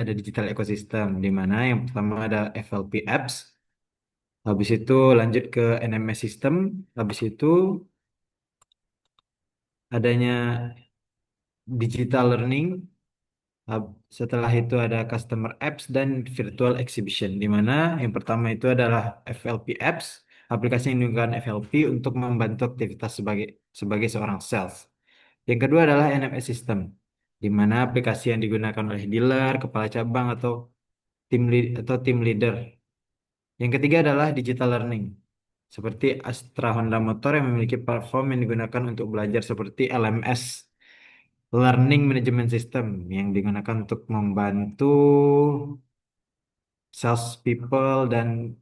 ada digital ecosystem, di mana yang pertama ada FLP apps, habis itu lanjut ke NMS system, habis itu adanya digital learning, setelah itu ada customer apps dan virtual exhibition, di mana yang pertama itu adalah FLP apps, aplikasi yang digunakan FLP untuk membantu aktivitas sebagai sebagai seorang sales. Yang kedua adalah NMS system, di mana aplikasi yang digunakan oleh dealer, kepala cabang atau tim leader. Yang ketiga adalah digital learning, seperti Astra Honda Motor yang memiliki platform yang digunakan untuk belajar seperti LMS, Learning Management System, yang digunakan untuk membantu sales people dan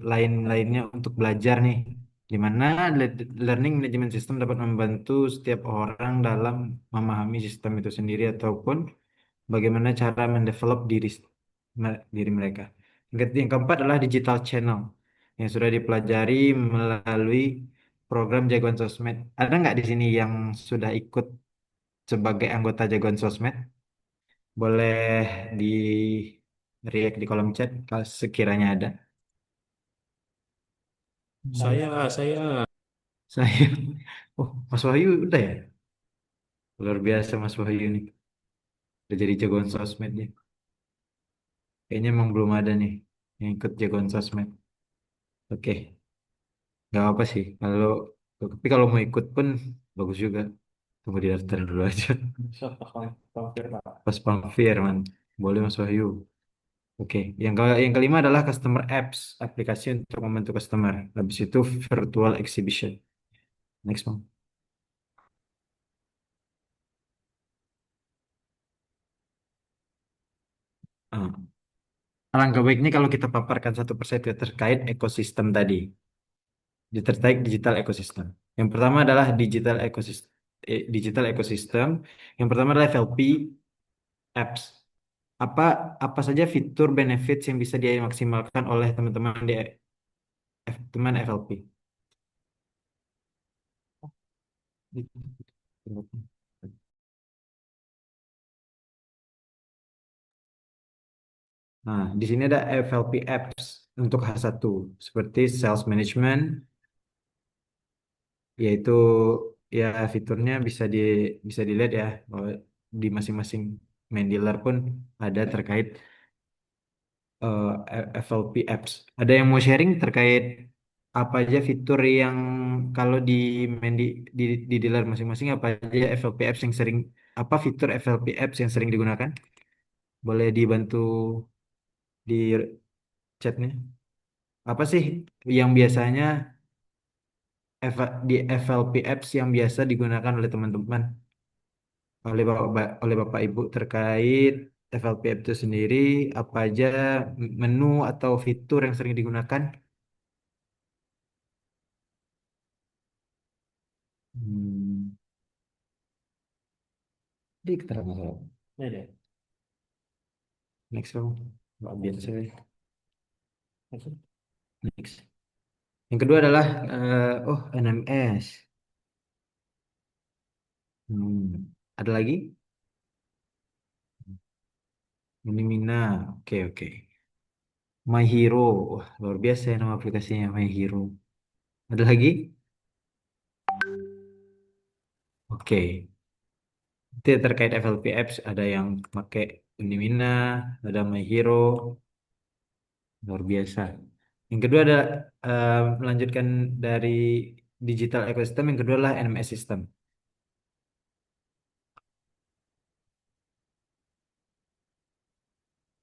lain-lainnya untuk belajar nih, di mana learning management system dapat membantu setiap orang dalam memahami sistem itu sendiri ataupun bagaimana cara mendevelop diri mereka. Yang keempat adalah digital channel yang sudah dipelajari melalui program Jagoan Sosmed. Ada nggak di sini yang sudah ikut sebagai anggota Jagoan Sosmed? Boleh di react di kolom chat kalau sekiranya ada. Saya Saya, oh Mas Wahyu udah ya? Luar biasa Mas Wahyu nih. Udah jadi jagoan sosmed ya. Kayaknya emang belum ada nih yang ikut jagoan sosmed. Oke, nggak apa sih. Tapi kalau mau ikut pun bagus juga. Tunggu di daftar dulu aja. Pas Pamfir, man. Boleh Mas Wahyu. Oke, yang kelima adalah customer apps, aplikasi untuk membantu customer. Habis itu virtual exhibition. Next, Bang. Ah. Alangkah baiknya kalau kita paparkan satu persatu terkait ekosistem tadi. Terkait digital ekosistem. Yang pertama adalah digital ekosistem. Yang pertama adalah FLP apps. Apa apa saja fitur benefits yang bisa dimaksimalkan oleh teman-teman teman FLP? Nah, di sini ada FLP apps untuk H1 seperti sales management, yaitu ya fiturnya bisa dilihat ya bahwa di masing-masing main dealer pun ada terkait FLP apps. Ada yang mau sharing terkait apa aja fitur yang kalau main di dealer masing-masing apa aja FLP apps yang sering apa fitur FLP apps yang sering digunakan? Boleh dibantu di chatnya. Apa sih yang biasanya di FLP apps yang biasa digunakan oleh teman-teman oleh Bapak Ibu terkait FLP app itu sendiri apa aja menu atau fitur yang sering digunakan? Hmm. Di keterangan saya. Ya, ya. Next dong. Nggak biasa deh. Next. Yang kedua adalah NMS. Ada lagi? Minimina. Oke, oke. My Hero. Wah, luar biasa ya nama aplikasinya My Hero. Ada lagi? Oke. Itu terkait FLP apps ada yang pakai Unimina, ada My Hero, luar biasa. Yang kedua ada melanjutkan dari digital ecosystem, yang kedua adalah NMS system.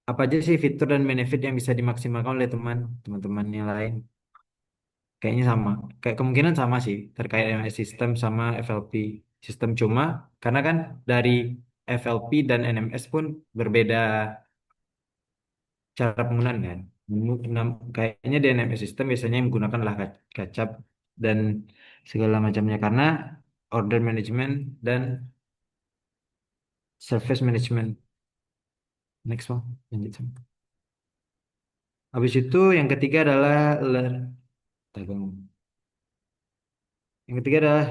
Apa aja sih fitur dan benefit yang bisa dimaksimalkan oleh teman-teman yang lain? Kayaknya sama. Kayak kemungkinan sama sih terkait NMS system sama FLP sistem cuma karena kan dari FLP dan NMS pun berbeda cara penggunaan kan. Kayaknya di NMS system biasanya yang menggunakan lah kacap dan segala macamnya karena order management dan service management. Next one, lanjut. Habis itu yang ketiga adalah Tunggu. Yang ketiga adalah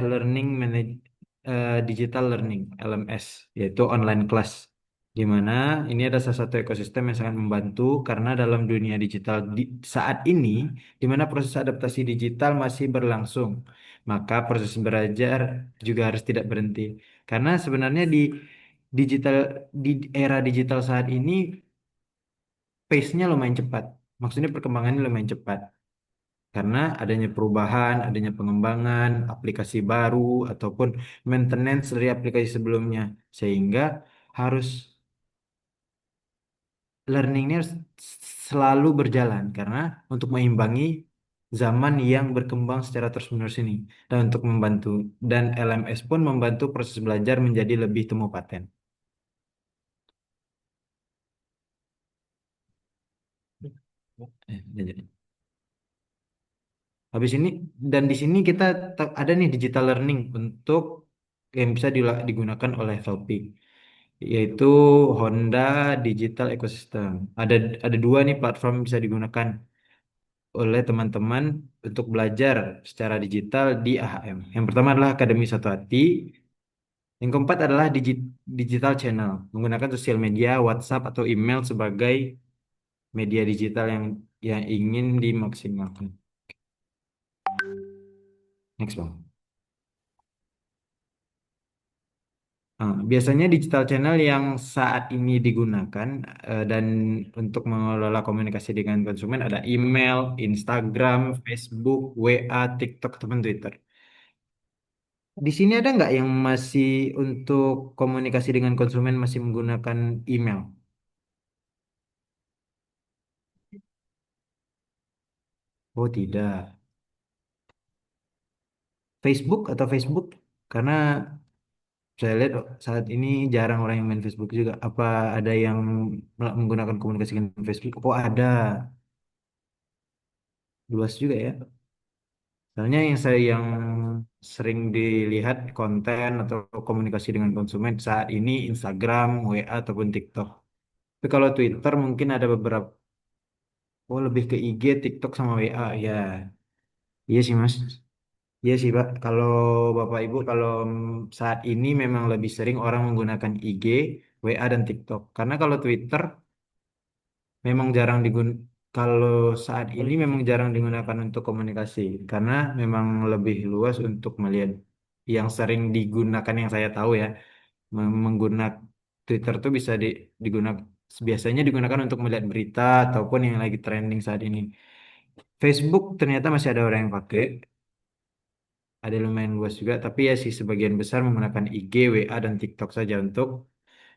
digital learning (LMS), yaitu online class. di mana ini ada salah satu ekosistem yang sangat membantu karena dalam dunia digital saat ini, di mana proses adaptasi digital masih berlangsung, maka proses belajar juga harus tidak berhenti. Karena sebenarnya digital di era digital saat ini pace-nya lumayan cepat. Maksudnya perkembangannya lumayan cepat. Karena adanya perubahan, adanya pengembangan, aplikasi baru, ataupun maintenance dari aplikasi sebelumnya. Sehingga harus learning ini harus selalu berjalan. Karena untuk mengimbangi zaman yang berkembang secara terus-menerus ini. Dan untuk membantu. Dan LMS pun membantu proses belajar menjadi lebih temu paten. Udah jadi. Habis ini dan di sini kita ada nih digital learning untuk yang bisa digunakan oleh FLP, yaitu Honda Digital Ecosystem. Ada dua nih platform yang bisa digunakan oleh teman-teman untuk belajar secara digital di AHM. Yang pertama adalah Akademi Satu Hati, yang keempat adalah digital channel, menggunakan sosial media, WhatsApp atau email sebagai media digital yang ingin dimaksimalkan. Next, Bang. Biasanya digital channel yang saat ini digunakan dan untuk mengelola komunikasi dengan konsumen ada email, Instagram, Facebook, WA, TikTok, ataupun Twitter. Di sini ada nggak yang masih untuk komunikasi dengan konsumen masih menggunakan email? Oh tidak. Facebook atau Facebook? Karena saya lihat saat ini jarang orang yang main Facebook juga. Apa ada yang menggunakan komunikasi dengan Facebook? Oh ada, luas juga ya. Soalnya yang sering dilihat konten atau komunikasi dengan konsumen saat ini Instagram, WA ataupun TikTok. Tapi kalau Twitter mungkin ada beberapa, oh lebih ke IG, TikTok sama WA ya. Iya sih Mas. Iya sih Pak. Kalau Bapak Ibu kalau saat ini memang lebih sering orang menggunakan IG, WA dan TikTok. Karena kalau Twitter memang jarang kalau saat ini memang jarang digunakan untuk komunikasi karena memang lebih luas untuk melihat yang sering digunakan yang saya tahu ya menggunakan Twitter tuh bisa digunakan biasanya digunakan untuk melihat berita ataupun yang lagi trending saat ini. Facebook ternyata masih ada orang yang pakai, ada lumayan luas juga tapi ya sih sebagian besar menggunakan IG, WA dan TikTok saja untuk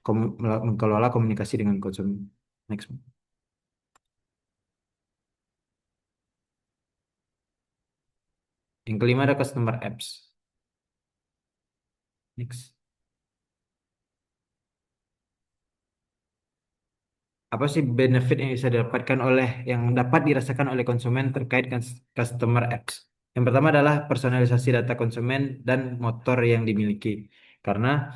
mengelola komunikasi dengan konsumen. Next. Yang kelima ada customer apps. Next. Apa sih benefit yang bisa didapatkan yang dapat dirasakan oleh konsumen terkait dengan customer apps? Yang pertama adalah personalisasi data konsumen dan motor yang dimiliki. Karena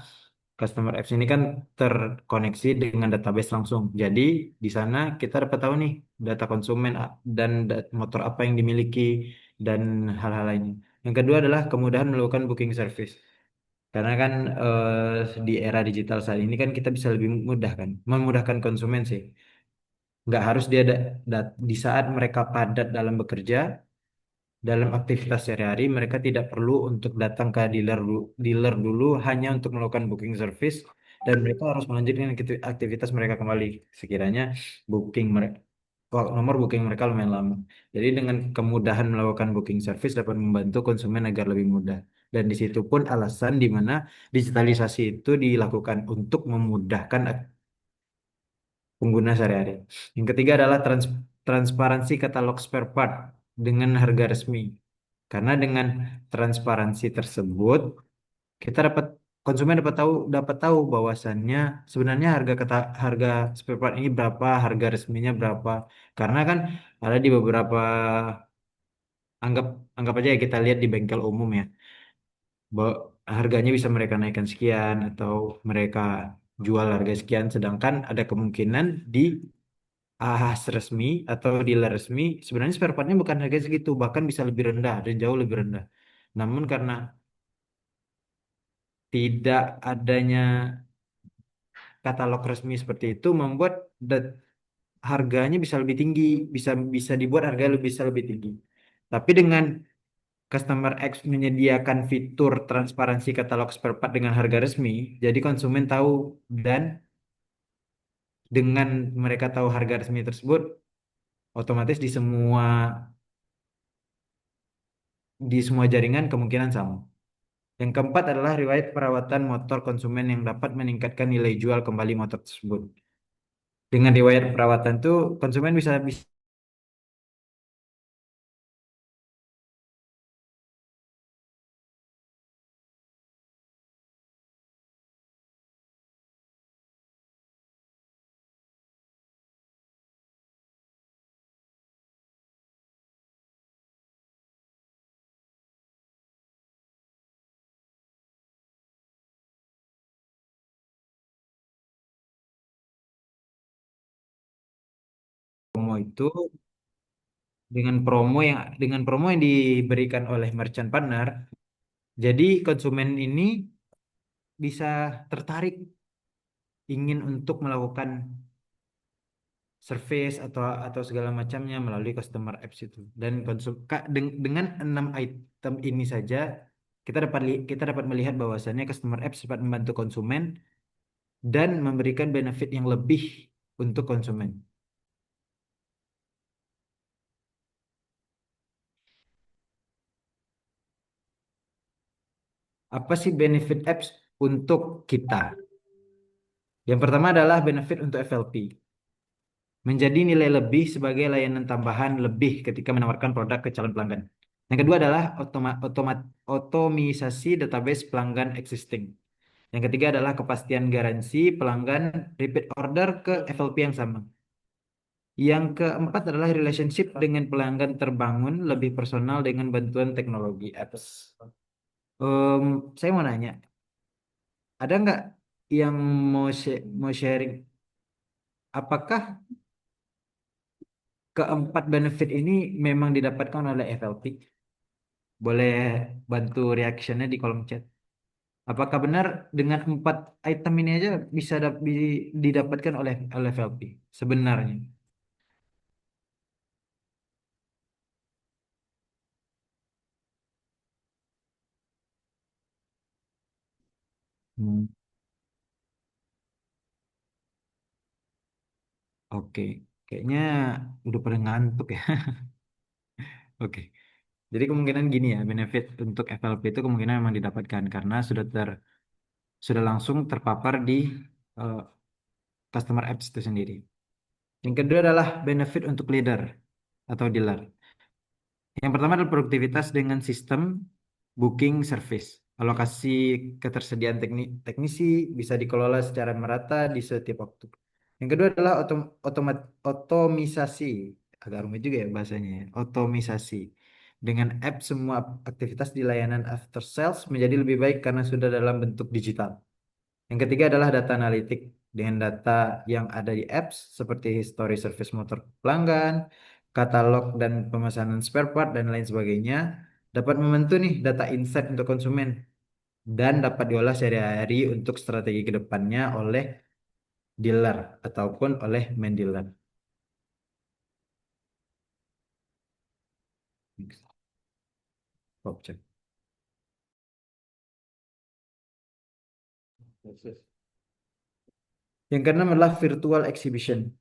customer apps ini kan terkoneksi dengan database langsung. Jadi di sana kita dapat tahu nih data konsumen dan motor apa yang dimiliki dan hal-hal lainnya. Yang kedua adalah kemudahan melakukan booking service. Karena kan di era digital saat ini kan kita bisa lebih mudah kan, memudahkan konsumen sih. Nggak harus dia di saat mereka padat dalam bekerja, dalam aktivitas sehari-hari, mereka tidak perlu untuk datang ke dealer dulu hanya untuk melakukan booking service dan mereka harus melanjutkan aktivitas mereka kembali. Sekiranya booking mereka nomor booking mereka lumayan lama. Jadi dengan kemudahan melakukan booking service dapat membantu konsumen agar lebih mudah. Dan di situ pun alasan di mana digitalisasi itu dilakukan untuk memudahkan pengguna sehari-hari. Yang ketiga adalah transparansi katalog spare part dengan harga resmi. Karena dengan transparansi tersebut, kita konsumen dapat tahu bahwasannya sebenarnya harga spare part ini berapa, harga resminya berapa. Karena kan ada di beberapa anggap anggap aja ya kita lihat di bengkel umum ya, bahwa harganya bisa mereka naikkan sekian atau mereka jual harga sekian, sedangkan ada kemungkinan di AHS resmi atau dealer resmi sebenarnya spare partnya bukan harga segitu bahkan bisa lebih rendah dan jauh lebih rendah namun karena tidak adanya katalog resmi seperti itu membuat harganya bisa lebih tinggi, bisa bisa dibuat harga bisa lebih tinggi. Tapi dengan Customer X menyediakan fitur transparansi katalog spare part dengan harga resmi, jadi konsumen tahu dan dengan mereka tahu harga resmi tersebut, otomatis di semua jaringan kemungkinan sama. Yang keempat adalah riwayat perawatan motor konsumen yang dapat meningkatkan nilai jual kembali motor tersebut. Dengan riwayat perawatan itu konsumen bisa bisa promo itu dengan promo yang diberikan oleh merchant partner, jadi konsumen ini bisa tertarik ingin untuk melakukan service atau segala macamnya melalui customer apps itu. Dan dengan 6 item ini saja kita dapat melihat bahwasannya customer apps dapat membantu konsumen dan memberikan benefit yang lebih untuk konsumen. Apa sih benefit apps untuk kita? Yang pertama adalah benefit untuk FLP. Menjadi nilai lebih sebagai layanan tambahan lebih ketika menawarkan produk ke calon pelanggan. Yang kedua adalah otomisasi database pelanggan existing. Yang ketiga adalah kepastian garansi pelanggan repeat order ke FLP yang sama. Yang keempat adalah relationship dengan pelanggan terbangun lebih personal dengan bantuan teknologi apps. Saya mau nanya, ada nggak yang mau sharing? Apakah keempat benefit ini memang didapatkan oleh FLP? Boleh bantu reactionnya di kolom chat. Apakah benar dengan 4 item ini aja bisa didapatkan oleh FLP sebenarnya? Hmm, oke, kayaknya udah pada ngantuk ya. Oke, jadi kemungkinan gini ya, benefit untuk FLP itu kemungkinan memang didapatkan karena sudah langsung terpapar di eh, customer apps itu sendiri. Yang kedua adalah benefit untuk leader atau dealer. Yang pertama adalah produktivitas dengan sistem booking service. Alokasi ketersediaan teknisi bisa dikelola secara merata di setiap waktu. Yang kedua adalah otomisasi. Agak rumit juga ya bahasanya, ya. Otomisasi. Dengan app semua aktivitas di layanan after sales menjadi lebih baik karena sudah dalam bentuk digital. Yang ketiga adalah data analitik dengan data yang ada di apps seperti history service motor pelanggan, katalog dan pemesanan spare part dan lain sebagainya dapat membantu nih data insight untuk konsumen dan dapat diolah sehari-hari untuk strategi ke depannya oleh dealer ataupun oleh main dealer. Objek. Yang keenam adalah virtual exhibition.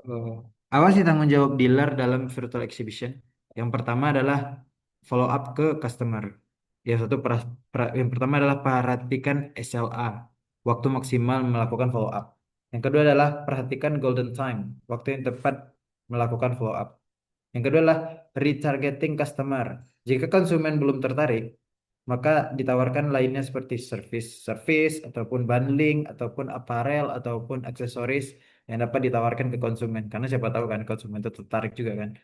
Oh. Apa sih tanggung jawab dealer dalam virtual exhibition? Yang pertama adalah follow up ke customer. Yang pertama adalah perhatikan SLA, waktu maksimal melakukan follow up. Yang kedua adalah perhatikan golden time, waktu yang tepat melakukan follow up. Yang kedua adalah retargeting customer. Jika konsumen belum tertarik, maka ditawarkan lainnya seperti service ataupun bundling ataupun apparel ataupun aksesoris yang dapat ditawarkan ke konsumen. Karena siapa tahu kan konsumen itu tertarik juga kan.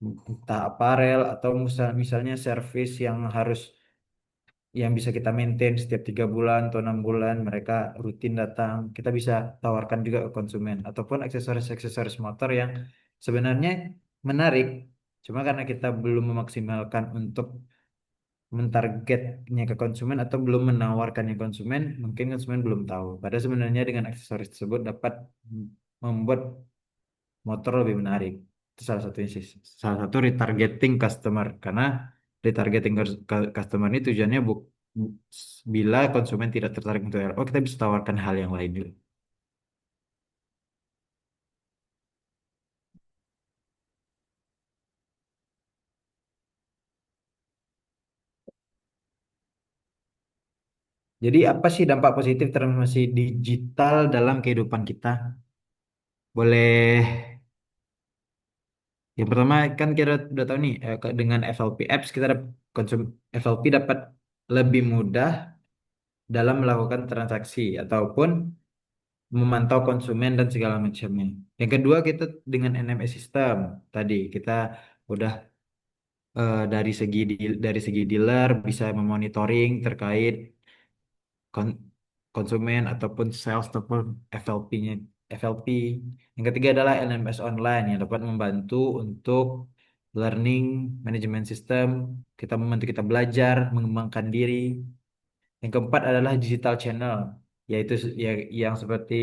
Entah apparel atau misalnya service yang bisa kita maintain setiap 3 bulan atau 6 bulan mereka rutin datang. Kita bisa tawarkan juga ke konsumen ataupun aksesoris-aksesoris motor yang sebenarnya menarik Cuma karena kita belum memaksimalkan untuk mentargetnya ke konsumen atau belum menawarkannya konsumen, mungkin konsumen belum tahu. Padahal sebenarnya dengan aksesoris tersebut dapat membuat motor lebih menarik. Itu salah satunya sih. Salah satu retargeting customer karena retargeting customer ini tujuannya bu- bila konsumen tidak tertarik untuk RO, kita bisa tawarkan hal yang lain juga. Jadi apa sih dampak positif transformasi digital dalam kehidupan kita? Boleh. Yang pertama kan kita udah tahu nih dengan FLP apps kita konsum FLP dapat lebih mudah dalam melakukan transaksi ataupun memantau konsumen dan segala macamnya. Yang kedua kita dengan NMS system tadi kita udah dari segi dealer bisa memonitoring terkait kon- konsumen ataupun sales ataupun FLP-nya FLP. Yang ketiga adalah LMS online yang dapat membantu untuk learning management system. Kita membantu kita belajar, mengembangkan diri. Yang keempat adalah digital channel, yaitu yang seperti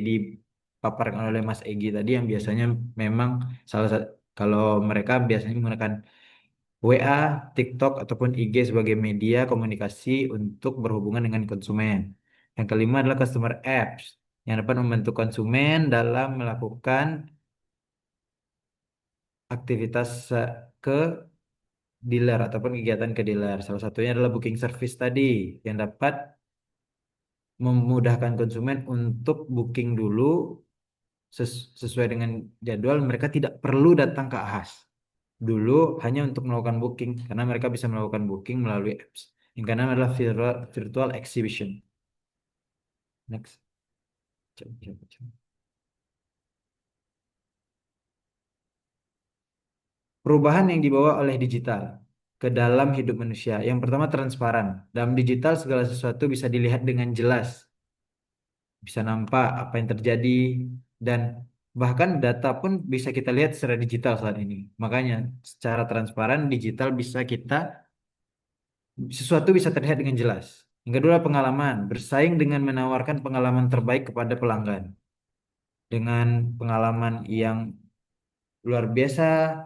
dipaparkan oleh Mas Egi tadi yang biasanya memang salah satu kalau mereka biasanya menggunakan WA, TikTok ataupun IG sebagai media komunikasi untuk berhubungan dengan konsumen. Yang kelima adalah customer apps yang dapat membantu konsumen dalam melakukan aktivitas ke dealer ataupun kegiatan ke dealer. Salah satunya adalah booking service tadi yang dapat memudahkan konsumen untuk booking dulu sesuai dengan jadwal. Mereka tidak perlu datang ke AHAS dulu hanya untuk melakukan booking karena mereka bisa melakukan booking melalui apps. Yang keenam adalah virtual exhibition. Next. Coba, coba, coba. Perubahan yang dibawa oleh digital ke dalam hidup manusia. Yang pertama transparan. Dalam digital segala sesuatu bisa dilihat dengan jelas, bisa nampak apa yang terjadi dan bahkan data pun bisa kita lihat secara digital saat ini. Makanya secara transparan digital bisa kita sesuatu bisa terlihat dengan jelas. Yang kedua pengalaman, bersaing dengan menawarkan pengalaman terbaik kepada pelanggan. Dengan pengalaman yang luar biasa,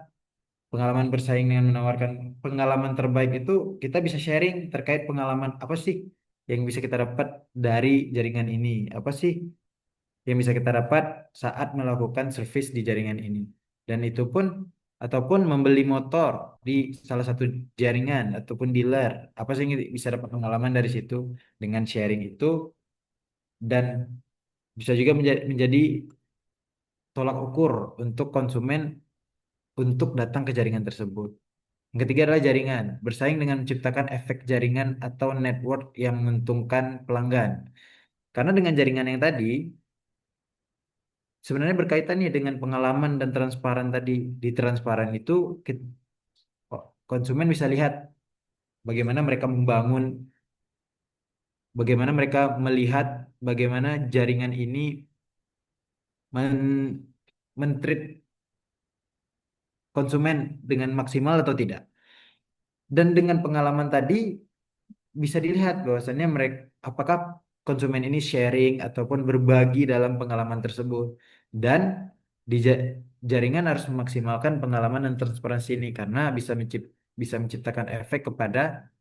pengalaman bersaing dengan menawarkan pengalaman terbaik itu kita bisa sharing terkait pengalaman apa sih yang bisa kita dapat dari jaringan ini. Apa sih yang bisa kita dapat saat melakukan service di jaringan ini. Dan itu pun ataupun membeli motor di salah satu jaringan ataupun dealer. Apa sih yang bisa dapat pengalaman dari situ dengan sharing itu dan bisa juga menjadi tolak ukur untuk konsumen untuk datang ke jaringan tersebut. Yang ketiga adalah jaringan. Bersaing dengan menciptakan efek jaringan atau network yang menguntungkan pelanggan. Karena dengan jaringan yang tadi, sebenarnya berkaitan nih dengan pengalaman dan transparan tadi. Di transparan itu konsumen bisa lihat bagaimana mereka membangun, bagaimana mereka melihat bagaimana jaringan ini men mentreat konsumen dengan maksimal atau tidak. Dan dengan pengalaman tadi bisa dilihat bahwasannya mereka apakah konsumen ini sharing ataupun berbagi dalam pengalaman tersebut. Dan di jaringan harus memaksimalkan pengalaman dan transparansi ini karena bisa menciptakan efek kepada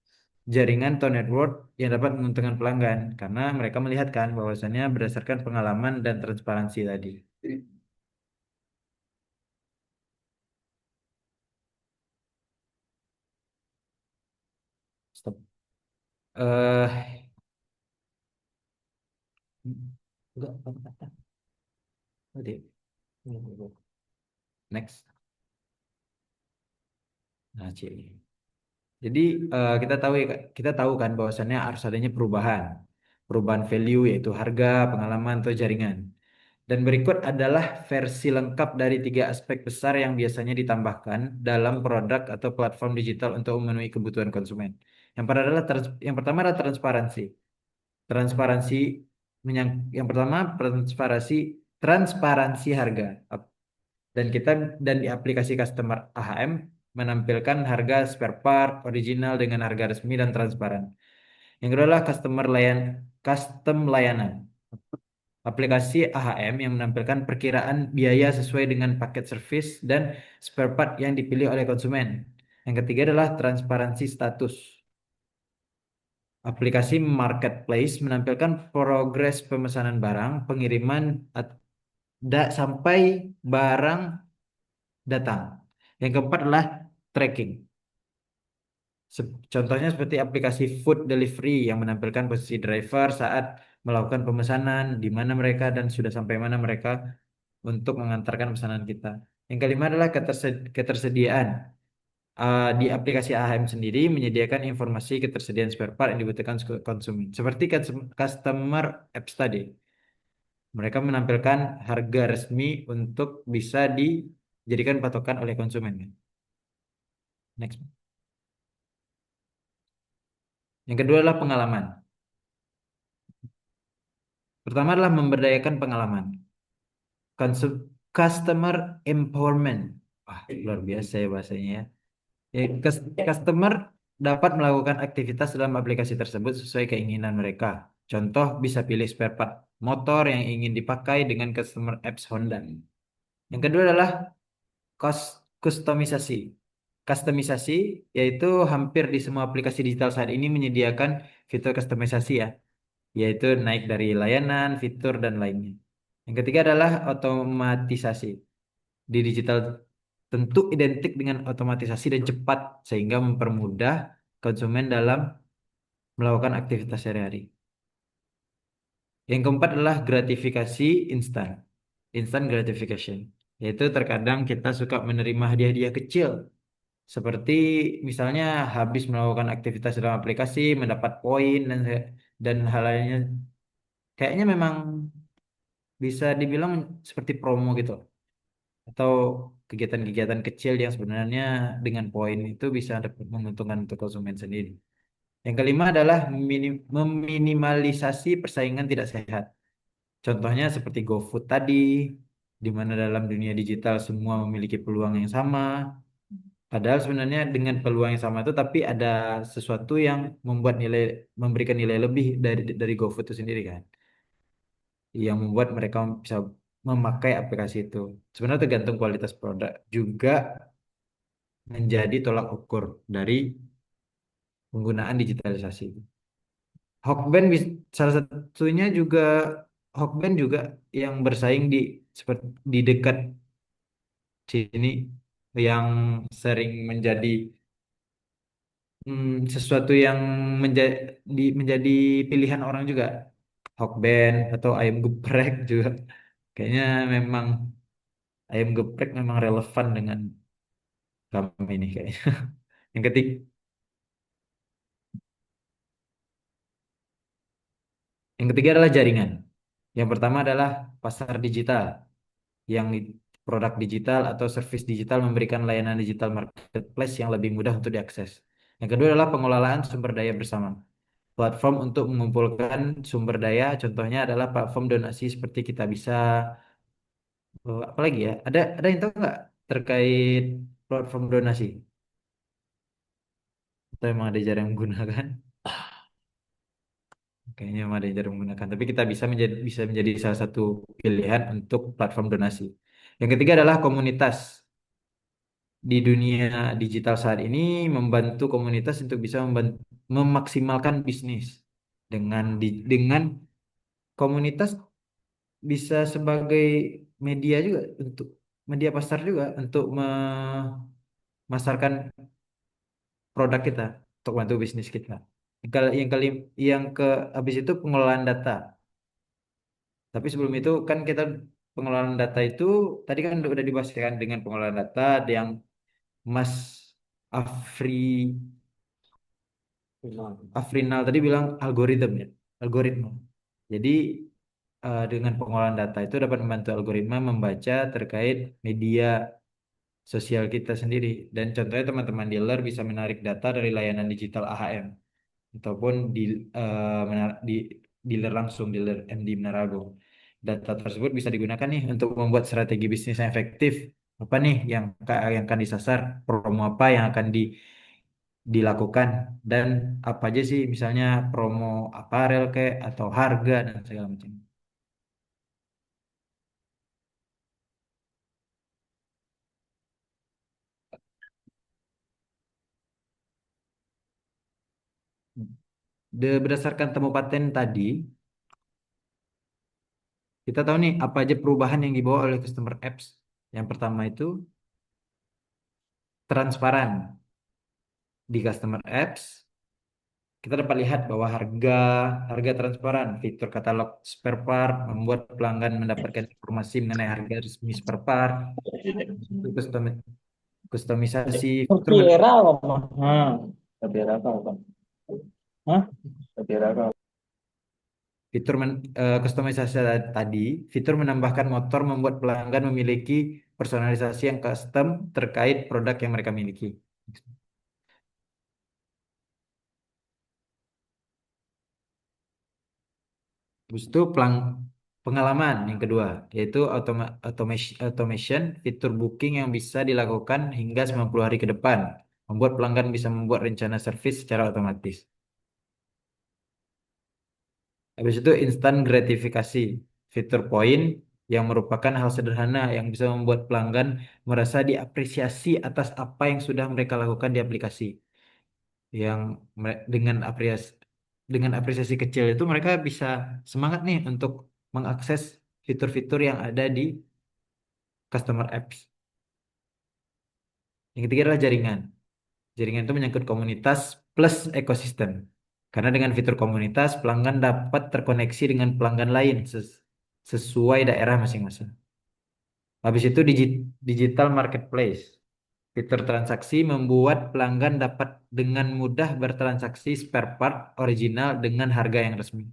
jaringan atau network yang dapat menguntungkan pelanggan karena mereka melihat kan bahwasannya berdasarkan pengalaman dan transparansi tadi. Stop. Eh, enggak, apa-apa. Udah. Next. Nah, Ci. Jadi kita tahu kan bahwasannya harus adanya perubahan value yaitu harga, pengalaman atau jaringan. Dan berikut adalah versi lengkap dari tiga aspek besar yang biasanya ditambahkan dalam produk atau platform digital untuk memenuhi kebutuhan konsumen. Yang pertama adalah transparansi. Transparansi yang pertama transparansi harga. Dan kita dan di aplikasi customer AHM menampilkan harga spare part original dengan harga resmi dan transparan. Yang kedua adalah custom layanan. Aplikasi AHM yang menampilkan perkiraan biaya sesuai dengan paket service dan spare part yang dipilih oleh konsumen. Yang ketiga adalah transparansi status. Aplikasi marketplace menampilkan progres pemesanan barang, pengiriman sampai barang datang. Yang keempat adalah tracking. Contohnya seperti aplikasi food delivery yang menampilkan posisi driver saat melakukan pemesanan, di mana mereka dan sudah sampai mana mereka untuk mengantarkan pesanan kita. Yang kelima adalah ketersediaan. Di aplikasi AHM sendiri menyediakan informasi ketersediaan spare part yang dibutuhkan konsumen. Seperti customer apps tadi. Mereka menampilkan harga resmi untuk bisa dijadikan patokan oleh konsumen. Next. Yang kedua adalah pengalaman. Pertama adalah memberdayakan pengalaman. Customer empowerment. Wah, luar biasa ya bahasanya ya. Ya, customer dapat melakukan aktivitas dalam aplikasi tersebut sesuai keinginan mereka. Contoh, bisa pilih spare part motor yang ingin dipakai dengan customer apps Honda. Yang kedua adalah kustomisasi. Kustomisasi yaitu hampir di semua aplikasi digital saat ini menyediakan fitur kustomisasi ya, yaitu naik dari layanan, fitur, dan lainnya. Yang ketiga adalah otomatisasi. Di digital tentu identik dengan otomatisasi dan cepat sehingga mempermudah konsumen dalam melakukan aktivitas sehari-hari. Yang keempat adalah gratifikasi instan. Instant gratification. Yaitu terkadang kita suka menerima hadiah-hadiah kecil. Seperti misalnya habis melakukan aktivitas dalam aplikasi, mendapat poin dan hal lainnya. Kayaknya memang bisa dibilang seperti promo gitu. Atau kegiatan-kegiatan kecil yang sebenarnya dengan poin itu bisa dapat menguntungkan untuk konsumen sendiri. Yang kelima adalah meminimalisasi persaingan tidak sehat. Contohnya seperti GoFood tadi, di mana dalam dunia digital semua memiliki peluang yang sama. Padahal sebenarnya dengan peluang yang sama itu, tapi ada sesuatu yang memberikan nilai lebih dari GoFood itu sendiri kan, yang membuat mereka bisa memakai aplikasi itu. Sebenarnya tergantung kualitas produk juga menjadi tolak ukur dari penggunaan digitalisasi. Hokben salah satunya juga Hokben juga yang bersaing seperti di dekat sini yang sering menjadi sesuatu yang menjadi pilihan orang juga. Hokben atau ayam geprek juga kayaknya memang ayam geprek memang relevan dengan kami ini kayaknya. Yang ketiga, yang ketiga adalah jaringan. Yang pertama adalah pasar digital, yang produk digital atau service digital memberikan layanan digital marketplace yang lebih mudah untuk diakses. Yang kedua adalah pengelolaan sumber daya bersama. Platform untuk mengumpulkan sumber daya, contohnya adalah platform donasi seperti kita bisa, apalagi ya? Ada yang tahu nggak terkait platform donasi? Atau emang ada jarang menggunakan? Kayaknya emang ada yang jarang menggunakan. Tapi kita bisa menjadi salah satu pilihan untuk platform donasi. Yang ketiga adalah komunitas. Di dunia digital saat ini membantu komunitas untuk bisa memaksimalkan bisnis dengan komunitas bisa sebagai media juga untuk media pasar juga untuk memasarkan produk kita untuk bantu bisnis kita. Yang ke habis itu pengelolaan data. Tapi sebelum itu kan kita pengelolaan data itu tadi kan udah dibahas kan dengan pengelolaan data yang Mas Afri Afrinal tadi bilang algoritma ya, algoritma. Jadi dengan pengolahan data itu dapat membantu algoritma membaca terkait media sosial kita sendiri. Dan contohnya teman-teman dealer bisa menarik data dari layanan digital AHM ataupun di dealer langsung, dealer MD Menarago. Data tersebut bisa digunakan nih untuk membuat strategi bisnis yang efektif apa nih yang akan disasar, promo apa yang akan dilakukan, dan apa aja sih misalnya promo aparel kayak atau harga dan segala macam. Berdasarkan temu paten tadi, kita tahu nih apa aja perubahan yang dibawa oleh customer apps. Yang pertama itu transparan di customer apps. Kita dapat lihat bahwa harga transparan, fitur katalog spare part membuat pelanggan mendapatkan informasi mengenai harga resmi spare part. Itu kustomisasi fitur Tertera apa? Hah, tertera apa? Hah? Tertera apa? kustomisasi tadi, fitur menambahkan motor membuat pelanggan memiliki personalisasi yang custom terkait produk yang mereka miliki. Habis itu pengalaman yang kedua, yaitu automation, fitur booking yang bisa dilakukan hingga 90 hari ke depan, membuat pelanggan bisa membuat rencana servis secara otomatis. Habis itu instant gratifikasi, fitur poin yang merupakan hal sederhana yang bisa membuat pelanggan merasa diapresiasi atas apa yang sudah mereka lakukan di aplikasi. Yang dengan apresiasi kecil itu mereka bisa semangat nih untuk mengakses fitur-fitur yang ada di customer apps. Yang ketiga adalah jaringan. Jaringan itu menyangkut komunitas plus ekosistem. Karena dengan fitur komunitas, pelanggan dapat terkoneksi dengan pelanggan lain sesuai daerah masing-masing. Habis itu digital marketplace. Fitur transaksi membuat pelanggan dapat dengan mudah bertransaksi spare part original dengan harga yang resmi.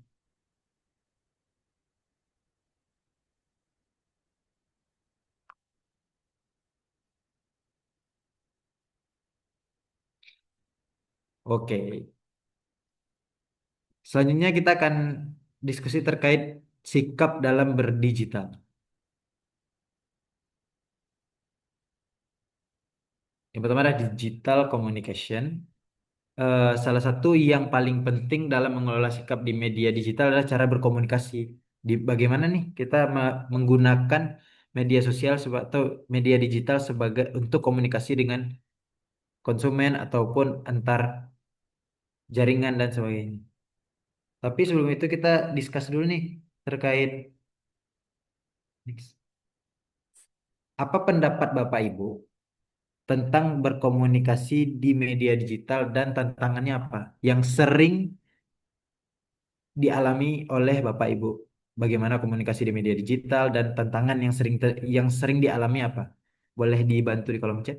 Oke, selanjutnya kita akan diskusi terkait sikap dalam berdigital. Yang pertama adalah digital communication. Salah satu yang paling penting dalam mengelola sikap di media digital adalah cara berkomunikasi. Bagaimana nih kita menggunakan media sosial atau media digital sebagai untuk komunikasi dengan konsumen ataupun antar jaringan dan sebagainya. Tapi sebelum itu kita discuss dulu nih terkait apa pendapat Bapak Ibu tentang berkomunikasi di media digital dan tantangannya apa yang sering dialami oleh Bapak Ibu. Bagaimana komunikasi di media digital dan tantangan yang sering dialami apa? Boleh dibantu di kolom chat?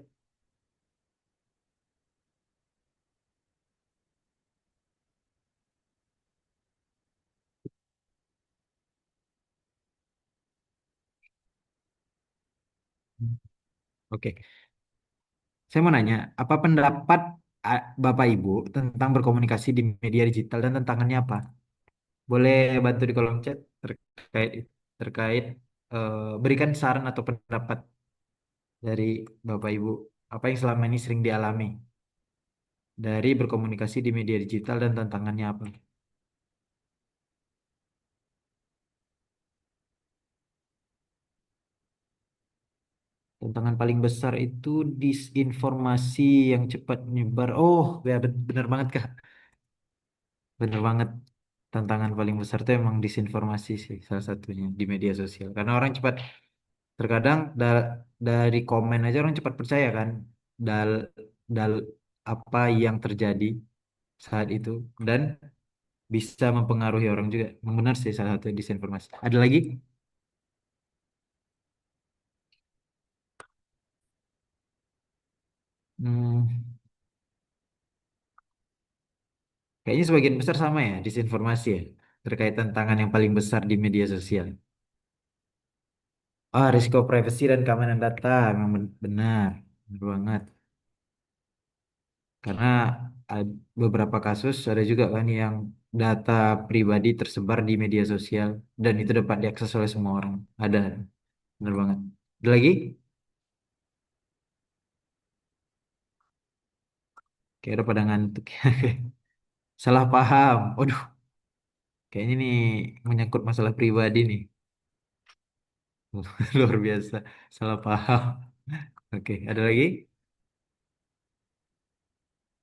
Oke, saya mau nanya, apa pendapat Bapak Ibu tentang berkomunikasi di media digital dan tantangannya apa? Boleh bantu di kolom chat terkait terkait berikan saran atau pendapat dari Bapak Ibu apa yang selama ini sering dialami dari berkomunikasi di media digital dan tantangannya apa? Tantangan paling besar itu disinformasi yang cepat menyebar. Oh, ya benar banget Kak. Benar banget. Tantangan paling besar itu emang disinformasi sih salah satunya di media sosial. Karena orang cepat terkadang dari komen aja orang cepat percaya kan dal dal apa yang terjadi saat itu dan bisa mempengaruhi orang juga. Benar sih salah satu disinformasi. Ada lagi? Hmm, kayaknya sebagian besar sama ya disinformasi ya terkait tantangan yang paling besar di media sosial. Ah, risiko privasi dan keamanan data memang benar, benar banget. Karena beberapa kasus ada juga kan yang data pribadi tersebar di media sosial dan itu dapat diakses oleh semua orang. Ada, benar banget. Ada lagi? Kayak udah pada ngantuk. Salah paham. Waduh, kayaknya ini menyangkut masalah pribadi nih. Luar biasa. Salah paham. Oke, ada lagi?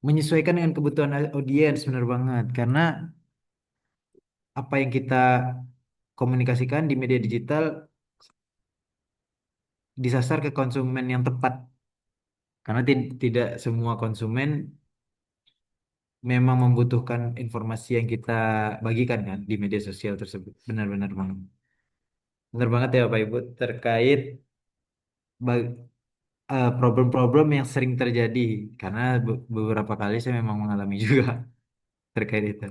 Menyesuaikan dengan kebutuhan audiens, benar banget. Karena apa yang kita komunikasikan di media digital disasar ke konsumen yang tepat. Karena tidak semua konsumen memang membutuhkan informasi yang kita bagikan kan di media sosial tersebut. Benar-benar banget. Benar banget ya Pak Ibu terkait ba- problem-problem yang sering terjadi. Karena beberapa kali saya memang mengalami juga terkait itu.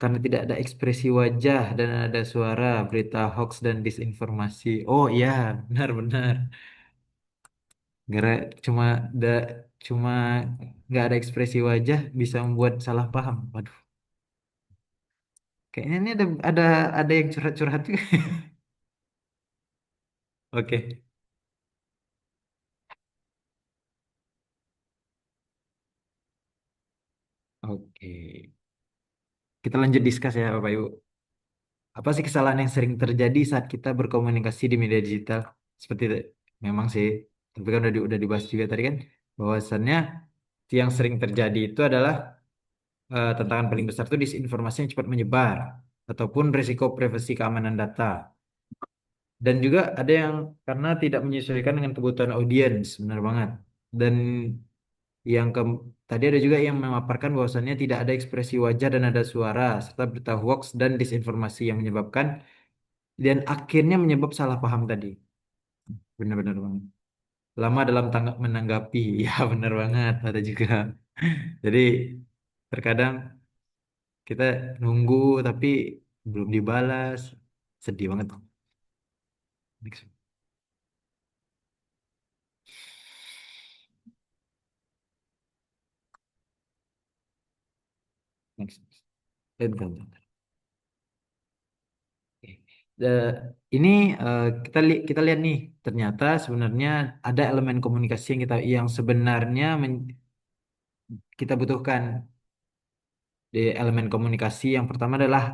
Karena tidak ada ekspresi wajah dan ada suara berita hoax dan disinformasi. Oh iya, benar-benar. Gara cuma da, cuma nggak ada ekspresi wajah bisa membuat salah paham. Waduh, kayaknya ini ada yang curhat-curhat juga. Oke, oke. Kita lanjut diskus ya, Bapak Ibu. Apa sih kesalahan yang sering terjadi saat kita berkomunikasi di media digital? Seperti itu. Memang sih, tapi kan udah dibahas juga tadi kan, bahwasannya yang sering terjadi itu adalah tantangan paling besar itu disinformasi yang cepat menyebar ataupun risiko privasi keamanan data. Dan juga ada yang karena tidak menyesuaikan dengan kebutuhan audiens, benar banget. Dan yang ke, tadi ada juga yang memaparkan bahwasannya tidak ada ekspresi wajah dan ada suara, serta berita hoax dan disinformasi yang menyebabkan dan akhirnya menyebab salah paham tadi. Benar-benar banget. Lama dalam tanggap menanggapi, ya benar banget. Ada juga. Jadi terkadang kita nunggu tapi belum dibalas, sedih banget. Next, next. Bentar, bentar. Oke. Ini kita lihat nih, ternyata sebenarnya ada elemen komunikasi yang yang sebenarnya kita butuhkan di elemen komunikasi. Yang pertama adalah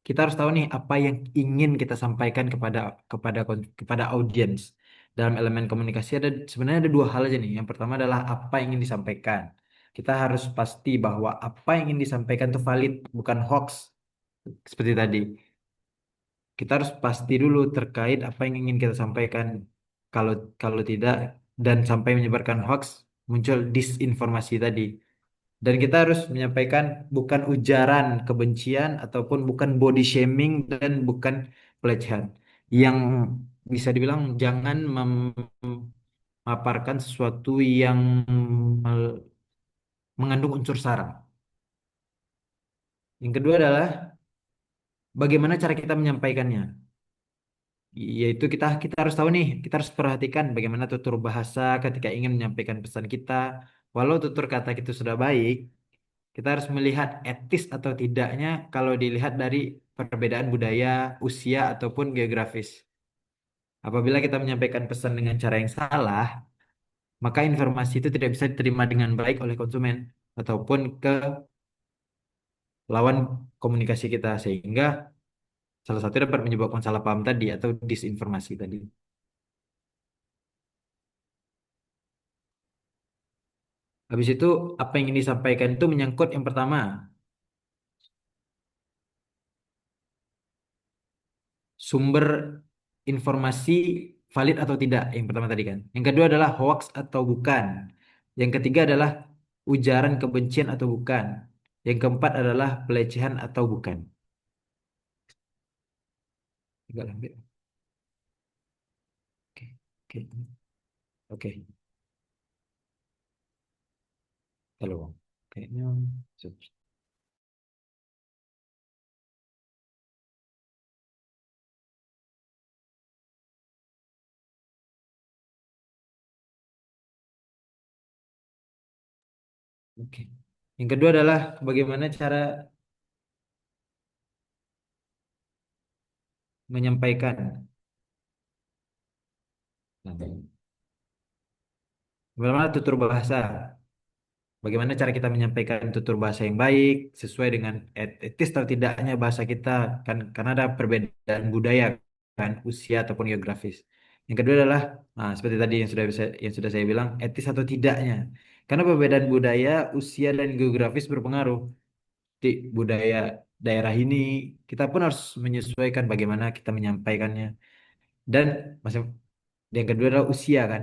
kita harus tahu nih apa yang ingin kita sampaikan kepada audiens. Dalam elemen komunikasi ada sebenarnya ada dua hal aja nih. Yang pertama adalah apa yang ingin disampaikan. Kita harus pasti bahwa apa yang ingin disampaikan itu valid, bukan hoax seperti tadi. Kita harus pasti dulu terkait apa yang ingin kita sampaikan. Kalau kalau tidak dan sampai menyebarkan hoax, muncul disinformasi tadi. Dan kita harus menyampaikan bukan ujaran kebencian ataupun bukan body shaming dan bukan pelecehan. Yang bisa dibilang jangan memaparkan sesuatu yang mel- mengandung unsur sara. Yang kedua adalah bagaimana cara kita menyampaikannya. Yaitu kita harus tahu nih, kita harus perhatikan bagaimana tutur bahasa ketika ingin menyampaikan pesan kita. Walau tutur kata kita sudah baik, kita harus melihat etis atau tidaknya kalau dilihat dari perbedaan budaya, usia, ataupun geografis. Apabila kita menyampaikan pesan dengan cara yang salah, maka informasi itu tidak bisa diterima dengan baik oleh konsumen ataupun ke lawan komunikasi kita sehingga salah satu dapat menyebabkan salah paham tadi atau disinformasi tadi. Habis itu apa yang ingin disampaikan itu menyangkut yang pertama, sumber informasi valid atau tidak. Yang pertama tadi kan. Yang kedua adalah hoax atau bukan. Yang ketiga adalah ujaran kebencian atau bukan. Yang keempat adalah pelecehan atau bukan. Tinggal ambil. Oke, oke, oke. Halo. Kayaknya. Oke. Yang kedua adalah bagaimana cara menyampaikan. Bagaimana tutur bahasa? Bagaimana cara kita menyampaikan tutur bahasa yang baik sesuai dengan etis atau tidaknya bahasa kita, kan karena ada perbedaan budaya, kan usia ataupun geografis. Yang kedua adalah seperti tadi yang sudah saya bilang, etis atau tidaknya. Karena perbedaan budaya, usia dan geografis berpengaruh. Di budaya daerah ini kita pun harus menyesuaikan bagaimana kita menyampaikannya. Dan masih yang kedua adalah usia, kan.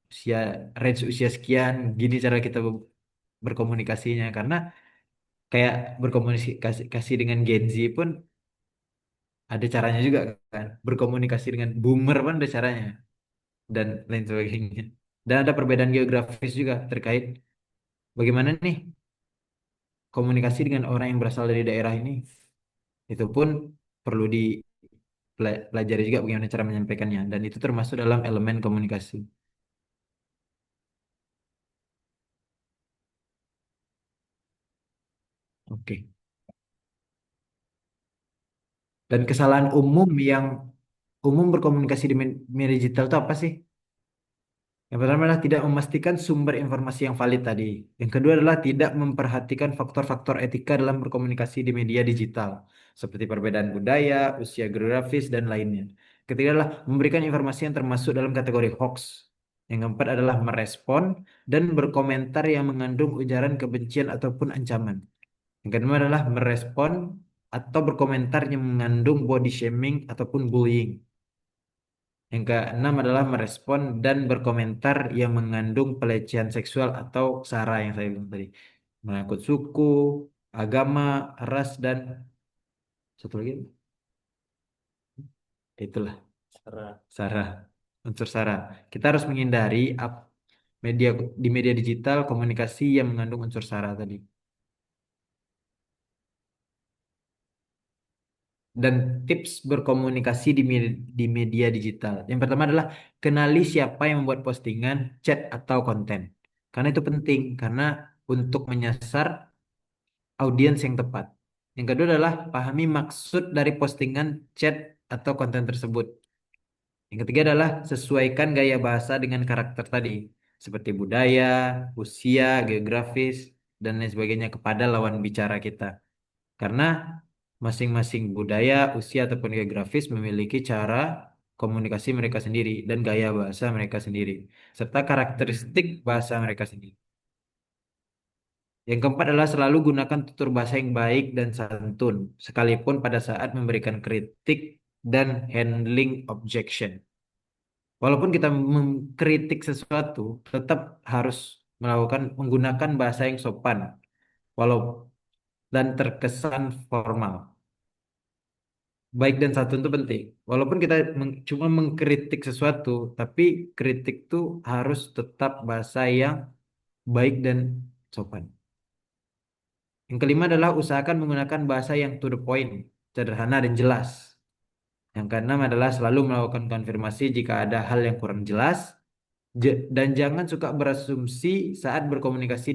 Usia, range usia sekian, gini cara kita berkomunikasinya. Karena kayak berkomunikasi dengan Gen Z pun ada caranya juga, kan. Berkomunikasi dengan boomer pun ada caranya dan lain sebagainya. Dan ada perbedaan geografis juga terkait bagaimana nih komunikasi dengan orang yang berasal dari daerah ini. Itu pun perlu dipelajari juga bagaimana cara menyampaikannya, dan itu termasuk dalam elemen komunikasi. Oke. Dan kesalahan umum yang umum berkomunikasi di media digital itu apa sih? Yang pertama adalah tidak memastikan sumber informasi yang valid tadi. Yang kedua adalah tidak memperhatikan faktor-faktor etika dalam berkomunikasi di media digital, seperti perbedaan budaya, usia geografis, dan lainnya. Ketiga adalah memberikan informasi yang termasuk dalam kategori hoax. Yang keempat adalah merespon dan berkomentar yang mengandung ujaran kebencian ataupun ancaman. Yang kedua adalah merespon atau berkomentar yang mengandung body shaming ataupun bullying. Yang keenam adalah merespon dan berkomentar yang mengandung pelecehan seksual atau SARA yang saya bilang tadi. Mengangkut suku, agama, ras, dan satu lagi itulah Serah. SARA, unsur SARA. Kita harus menghindari media di media digital komunikasi yang mengandung unsur SARA tadi. Dan tips berkomunikasi di media digital. Yang pertama adalah kenali siapa yang membuat postingan, chat, atau konten. Karena itu penting, karena untuk menyasar audiens yang tepat. Yang kedua adalah pahami maksud dari postingan, chat, atau konten tersebut. Yang ketiga adalah sesuaikan gaya bahasa dengan karakter tadi, seperti budaya, usia, geografis, dan lain sebagainya kepada lawan bicara kita. Karena masing-masing budaya, usia ataupun geografis memiliki cara komunikasi mereka sendiri dan gaya bahasa mereka sendiri, serta karakteristik bahasa mereka sendiri. Yang keempat adalah selalu gunakan tutur bahasa yang baik dan santun, sekalipun pada saat memberikan kritik dan handling objection. Walaupun kita mengkritik sesuatu, tetap harus menggunakan bahasa yang sopan, walau dan terkesan formal. Baik dan santun itu penting. Walaupun kita cuma mengkritik sesuatu, tapi kritik itu harus tetap bahasa yang baik dan sopan. Yang kelima adalah usahakan menggunakan bahasa yang to the point, sederhana dan jelas. Yang keenam adalah selalu melakukan konfirmasi jika ada hal yang kurang jelas, dan jangan suka berasumsi saat berkomunikasi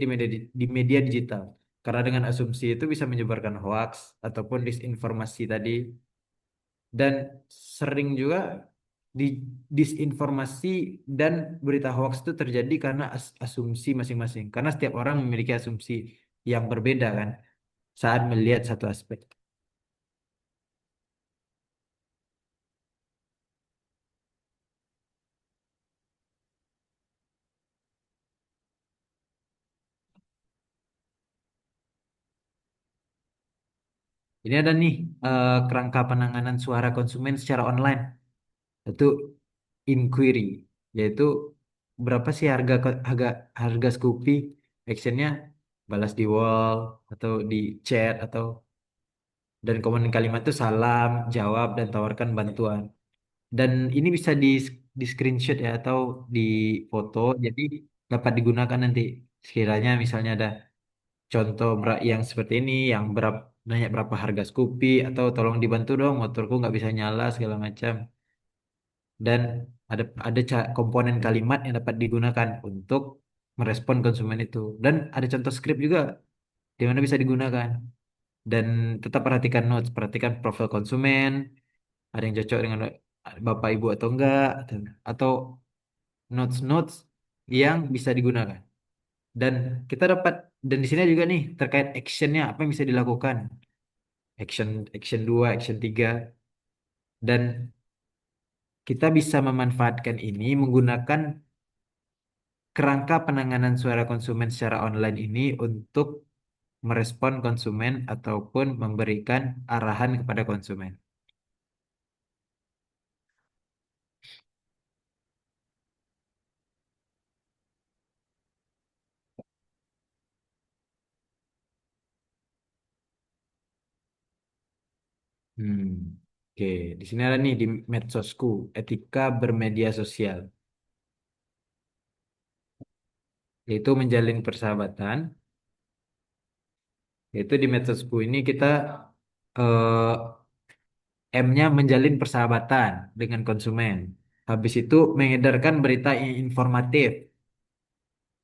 di media digital. Karena dengan asumsi itu bisa menyebarkan hoaks ataupun disinformasi tadi, dan sering juga di disinformasi dan berita hoax itu terjadi karena asumsi masing-masing. Karena setiap orang memiliki asumsi yang berbeda, kan, saat melihat satu aspek. Ini ada nih kerangka penanganan suara konsumen secara online. Itu inquiry, yaitu berapa sih harga harga Scoopy? Actionnya balas di wall atau di chat, atau dan komen kalimat itu salam, jawab, dan tawarkan bantuan. Dan ini bisa di screenshot ya, atau di foto, jadi dapat digunakan nanti sekiranya misalnya ada contoh yang seperti ini, yang nanya berapa harga Scoopy, atau tolong dibantu dong motorku nggak bisa nyala segala macam. Dan ada komponen kalimat yang dapat digunakan untuk merespon konsumen itu, dan ada contoh script juga di mana bisa digunakan. Dan tetap perhatikan notes, perhatikan profil konsumen, ada yang cocok dengan bapak ibu atau enggak, atau notes-notes yang bisa digunakan. Dan kita dapat dan di sini juga nih terkait actionnya apa yang bisa dilakukan. Action 2, action 3 dan kita bisa memanfaatkan ini menggunakan kerangka penanganan suara konsumen secara online ini untuk merespon konsumen ataupun memberikan arahan kepada konsumen. Hmm. Oke, di sini ada nih di medsosku, etika bermedia sosial, yaitu menjalin persahabatan, yaitu di medsosku ini kita M-nya menjalin persahabatan dengan konsumen. Habis itu mengedarkan berita informatif.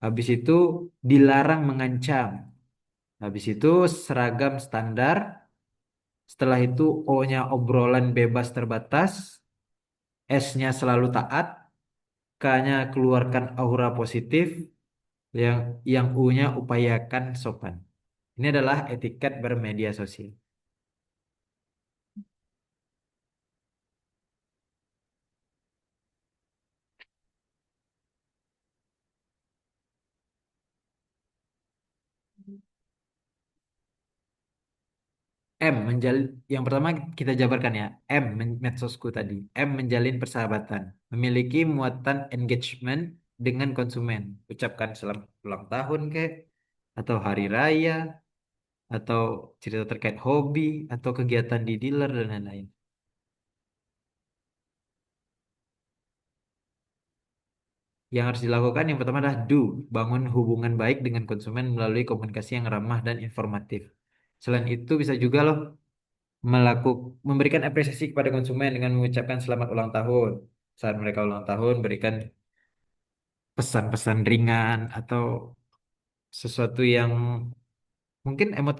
Habis itu dilarang mengancam. Habis itu seragam standar. Setelah itu O-nya obrolan bebas terbatas. S-nya selalu taat. K-nya keluarkan aura positif. Yang yang U-nya upayakan sopan. Ini adalah etiket bermedia sosial. Yang pertama kita jabarkan ya. Medsosku tadi. Menjalin persahabatan, memiliki muatan engagement dengan konsumen. Ucapkan selamat ulang tahun kek, atau hari raya, atau cerita terkait hobi, atau kegiatan di dealer dan lain-lain. Yang harus dilakukan yang pertama adalah bangun hubungan baik dengan konsumen melalui komunikasi yang ramah dan informatif. Selain itu bisa juga loh memberikan apresiasi kepada konsumen dengan mengucapkan selamat ulang tahun. Saat mereka ulang tahun, berikan pesan-pesan ringan atau sesuatu yang mungkin emot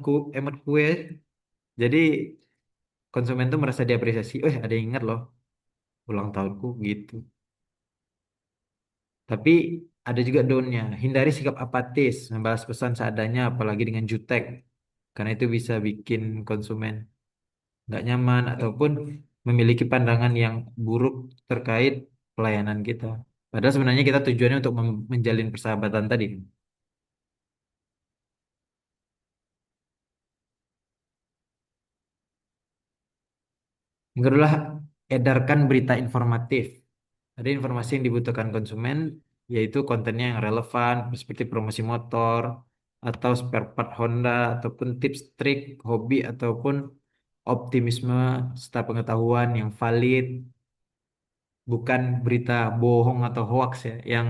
kue. Jadi konsumen tuh merasa diapresiasi. Ada yang ingat loh ulang tahunku gitu. Tapi ada juga downnya. Hindari sikap apatis, membalas pesan seadanya, apalagi dengan jutek. Karena itu bisa bikin konsumen nggak nyaman ataupun memiliki pandangan yang buruk terkait pelayanan kita. Padahal sebenarnya kita tujuannya untuk menjalin persahabatan tadi. Yang kedua, adalah edarkan berita informatif. Ada informasi yang dibutuhkan konsumen, yaitu kontennya yang relevan, seperti promosi motor, atau spare part Honda, ataupun tips trik, hobi, ataupun optimisme, serta pengetahuan yang valid, bukan berita bohong atau hoax ya, yang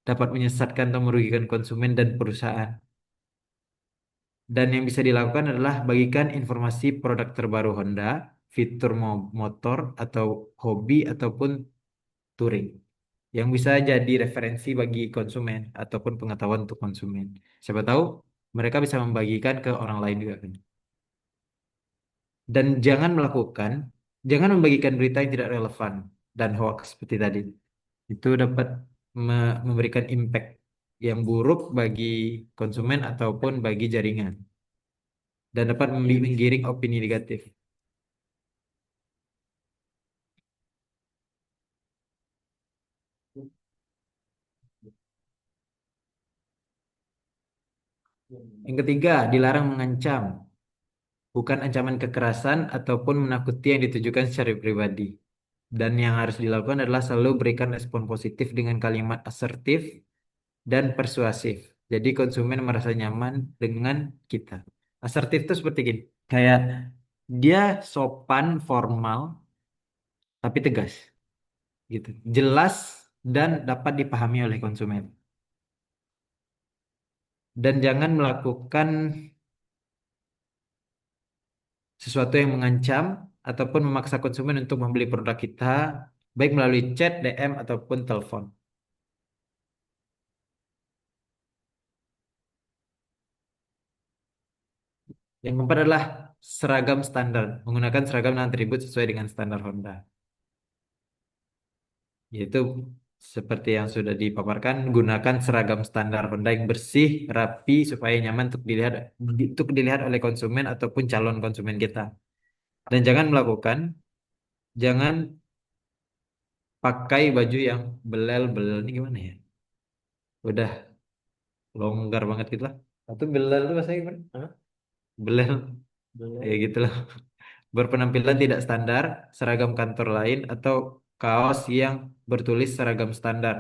dapat menyesatkan atau merugikan konsumen dan perusahaan. Dan yang bisa dilakukan adalah bagikan informasi produk terbaru Honda, fitur motor atau hobi ataupun touring yang bisa jadi referensi bagi konsumen ataupun pengetahuan untuk konsumen. Siapa tahu mereka bisa membagikan ke orang lain juga kan. Dan jangan membagikan berita yang tidak relevan dan hoax seperti tadi. Itu dapat memberikan impact yang buruk bagi konsumen ataupun bagi jaringan dan dapat menggiring opini negatif. Yang ketiga, dilarang mengancam, bukan ancaman kekerasan ataupun menakuti yang ditujukan secara pribadi. Dan yang harus dilakukan adalah selalu berikan respon positif dengan kalimat asertif dan persuasif. Jadi konsumen merasa nyaman dengan kita. Asertif itu seperti gini, kayak dia sopan, formal, tapi tegas, gitu. Jelas dan dapat dipahami oleh konsumen. Dan jangan melakukan sesuatu yang mengancam ataupun memaksa konsumen untuk membeli produk kita, baik melalui chat, DM, ataupun telepon. Yang keempat adalah seragam standar, menggunakan seragam dan atribut sesuai dengan standar Honda. Yaitu seperti yang sudah dipaparkan, gunakan seragam standar Honda yang bersih, rapi, supaya nyaman untuk dilihat oleh konsumen ataupun calon konsumen kita. Dan jangan pakai baju yang belel-belel ini gimana ya? Udah longgar banget gitu lah. Atau belel itu bahasa gimana? Hah? Belel, ya Belum. gitulah. Berpenampilan tidak standar, seragam kantor lain, atau kaos yang bertulis seragam standar.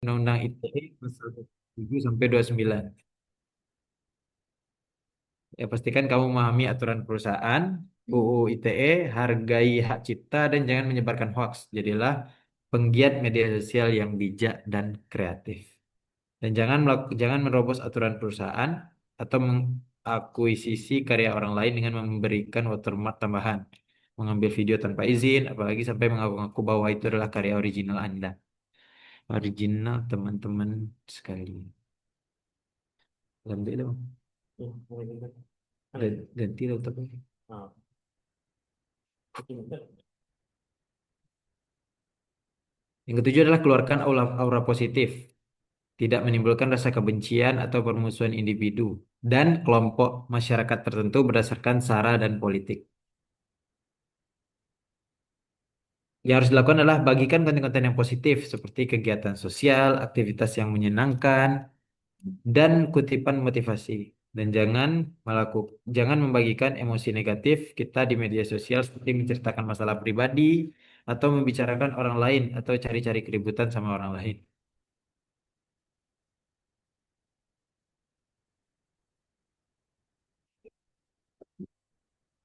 Undang-Undang ITE pasal 7 sampai 29. Ya, pastikan kamu memahami aturan perusahaan, UU ITE, hargai hak cipta, dan jangan menyebarkan hoaks. Jadilah penggiat media sosial yang bijak dan kreatif. Dan jangan menerobos aturan perusahaan atau mengakuisisi karya orang lain dengan memberikan watermark tambahan. Mengambil video tanpa izin, apalagi sampai mengaku-ngaku bahwa itu adalah karya original Anda. Original teman-teman sekalian. Ganti dong. Hmm, Mana? Ganti dong tapi. Ah, Yang ketujuh adalah keluarkan aura positif. Tidak menimbulkan rasa kebencian atau permusuhan individu dan kelompok masyarakat tertentu berdasarkan sara dan politik. Yang harus dilakukan adalah bagikan konten-konten yang positif seperti kegiatan sosial, aktivitas yang menyenangkan, dan kutipan motivasi. Dan jangan membagikan emosi negatif kita di media sosial seperti menceritakan masalah pribadi atau membicarakan orang lain atau cari-cari keributan sama orang lain.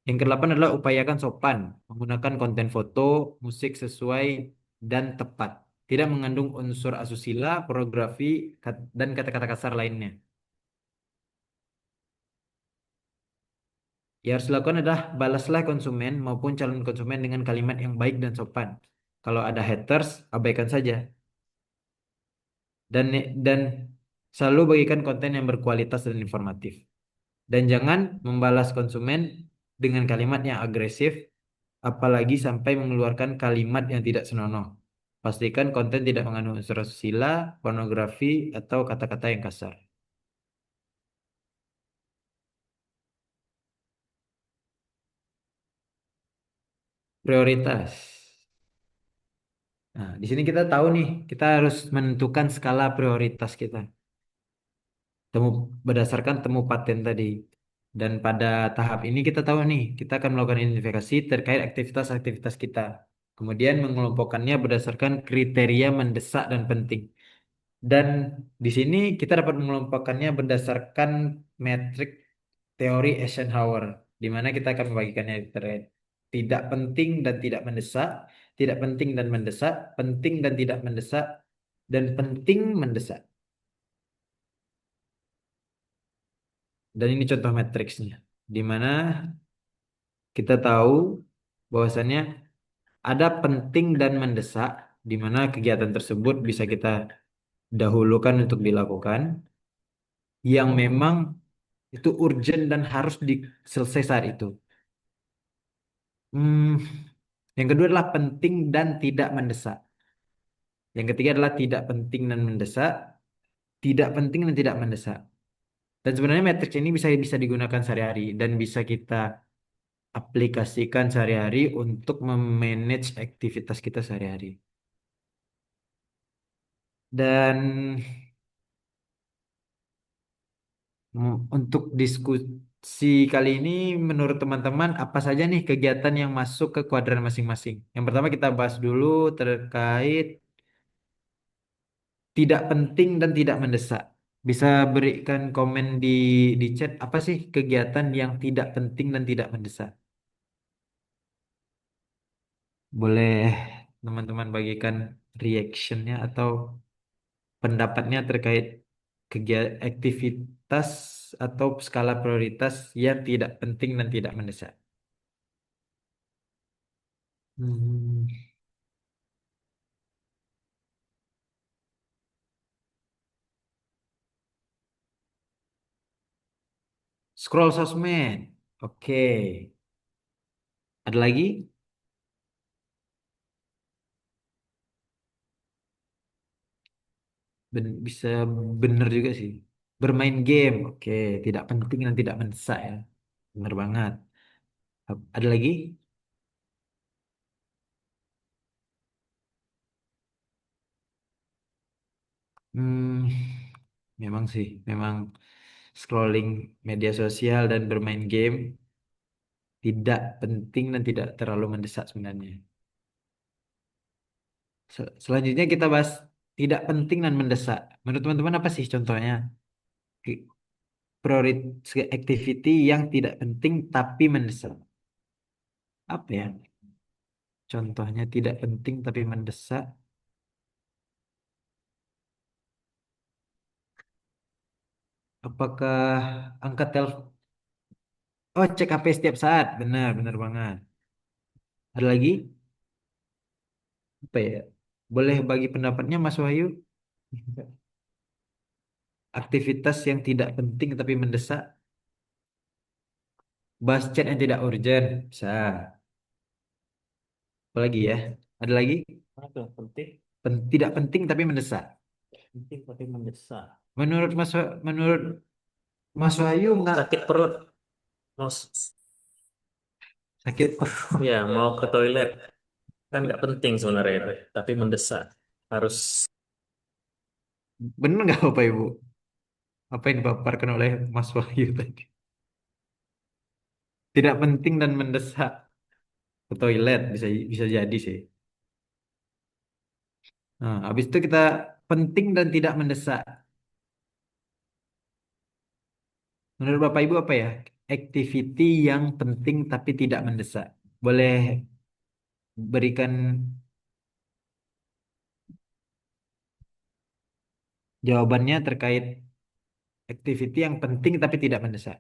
Yang kedelapan adalah upayakan sopan, menggunakan konten foto, musik sesuai dan tepat. Tidak mengandung unsur asusila, pornografi, dan kata-kata kasar lainnya. Yang harus dilakukan adalah balaslah konsumen maupun calon konsumen dengan kalimat yang baik dan sopan. Kalau ada haters, abaikan saja. Dan selalu bagikan konten yang berkualitas dan informatif. Dan jangan membalas konsumen dengan kalimat yang agresif, apalagi sampai mengeluarkan kalimat yang tidak senonoh. Pastikan konten tidak mengandung unsur asusila, pornografi, atau kata-kata yang kasar. Prioritas. Nah, di sini kita tahu nih, kita harus menentukan skala prioritas kita. Temu berdasarkan temu paten tadi. Dan pada tahap ini kita tahu nih, kita akan melakukan identifikasi terkait aktivitas-aktivitas kita. Kemudian mengelompokkannya berdasarkan kriteria mendesak dan penting. Dan di sini kita dapat mengelompokkannya berdasarkan metrik teori Eisenhower, di mana kita akan membagikannya terkait tidak penting dan tidak mendesak, tidak penting dan mendesak, penting dan tidak mendesak, dan penting mendesak. Dan ini contoh matriksnya, di mana kita tahu bahwasannya ada penting dan mendesak, di mana kegiatan tersebut bisa kita dahulukan untuk dilakukan, yang memang itu urgent dan harus diselesai saat itu. Hmm, yang kedua adalah penting dan tidak mendesak. Yang ketiga adalah tidak penting dan mendesak, tidak penting dan tidak mendesak. Dan sebenarnya matriks ini bisa bisa digunakan sehari-hari dan bisa kita aplikasikan sehari-hari untuk memanage aktivitas kita sehari-hari. Dan untuk diskusi kali ini, menurut teman-teman, apa saja nih kegiatan yang masuk ke kuadran masing-masing? Yang pertama kita bahas dulu terkait tidak penting dan tidak mendesak. Bisa berikan komen di chat apa sih kegiatan yang tidak penting dan tidak mendesak? Boleh teman-teman bagikan reactionnya atau pendapatnya terkait kegiatan aktivitas atau skala prioritas yang tidak penting dan tidak mendesak. Hmm. Scroll sosmed. Oke. Ada lagi? Bisa bener juga sih. Bermain game. Oke. Tidak penting dan tidak mendesak ya. Bener banget. Ada lagi? Hmm, memang sih. Memang scrolling media sosial dan bermain game tidak penting dan tidak terlalu mendesak sebenarnya. Selanjutnya kita bahas tidak penting dan mendesak. Menurut teman-teman apa sih contohnya? Prioritas activity yang tidak penting tapi mendesak. Apa ya? Contohnya tidak penting tapi mendesak. Apakah angkat telepon? Oh, cek HP setiap saat. Benar, benar banget. Ada lagi? Apa ya? Boleh bagi pendapatnya Mas Wahyu? Aktivitas yang tidak penting tapi mendesak. Bahas chat yang tidak urgent. Bisa. Apa lagi ya? Ada lagi? Mana tuh penting? Tidak penting tapi mendesak. Penting tapi mendesak. Menurut Mas Wahyu nggak Sakit perut. Mau sakit? ya mau ke toilet kan nggak penting sebenarnya itu, tapi mendesak. Harus Bener nggak Bapak Ibu? Apa yang dipaparkan oleh Mas Wahyu tadi? Tidak penting dan mendesak ke toilet bisa bisa jadi sih. Nah, habis itu kita penting dan tidak mendesak. Menurut Bapak Ibu apa ya? Activity yang penting tapi tidak mendesak. Boleh berikan jawabannya terkait activity yang penting tapi tidak mendesak.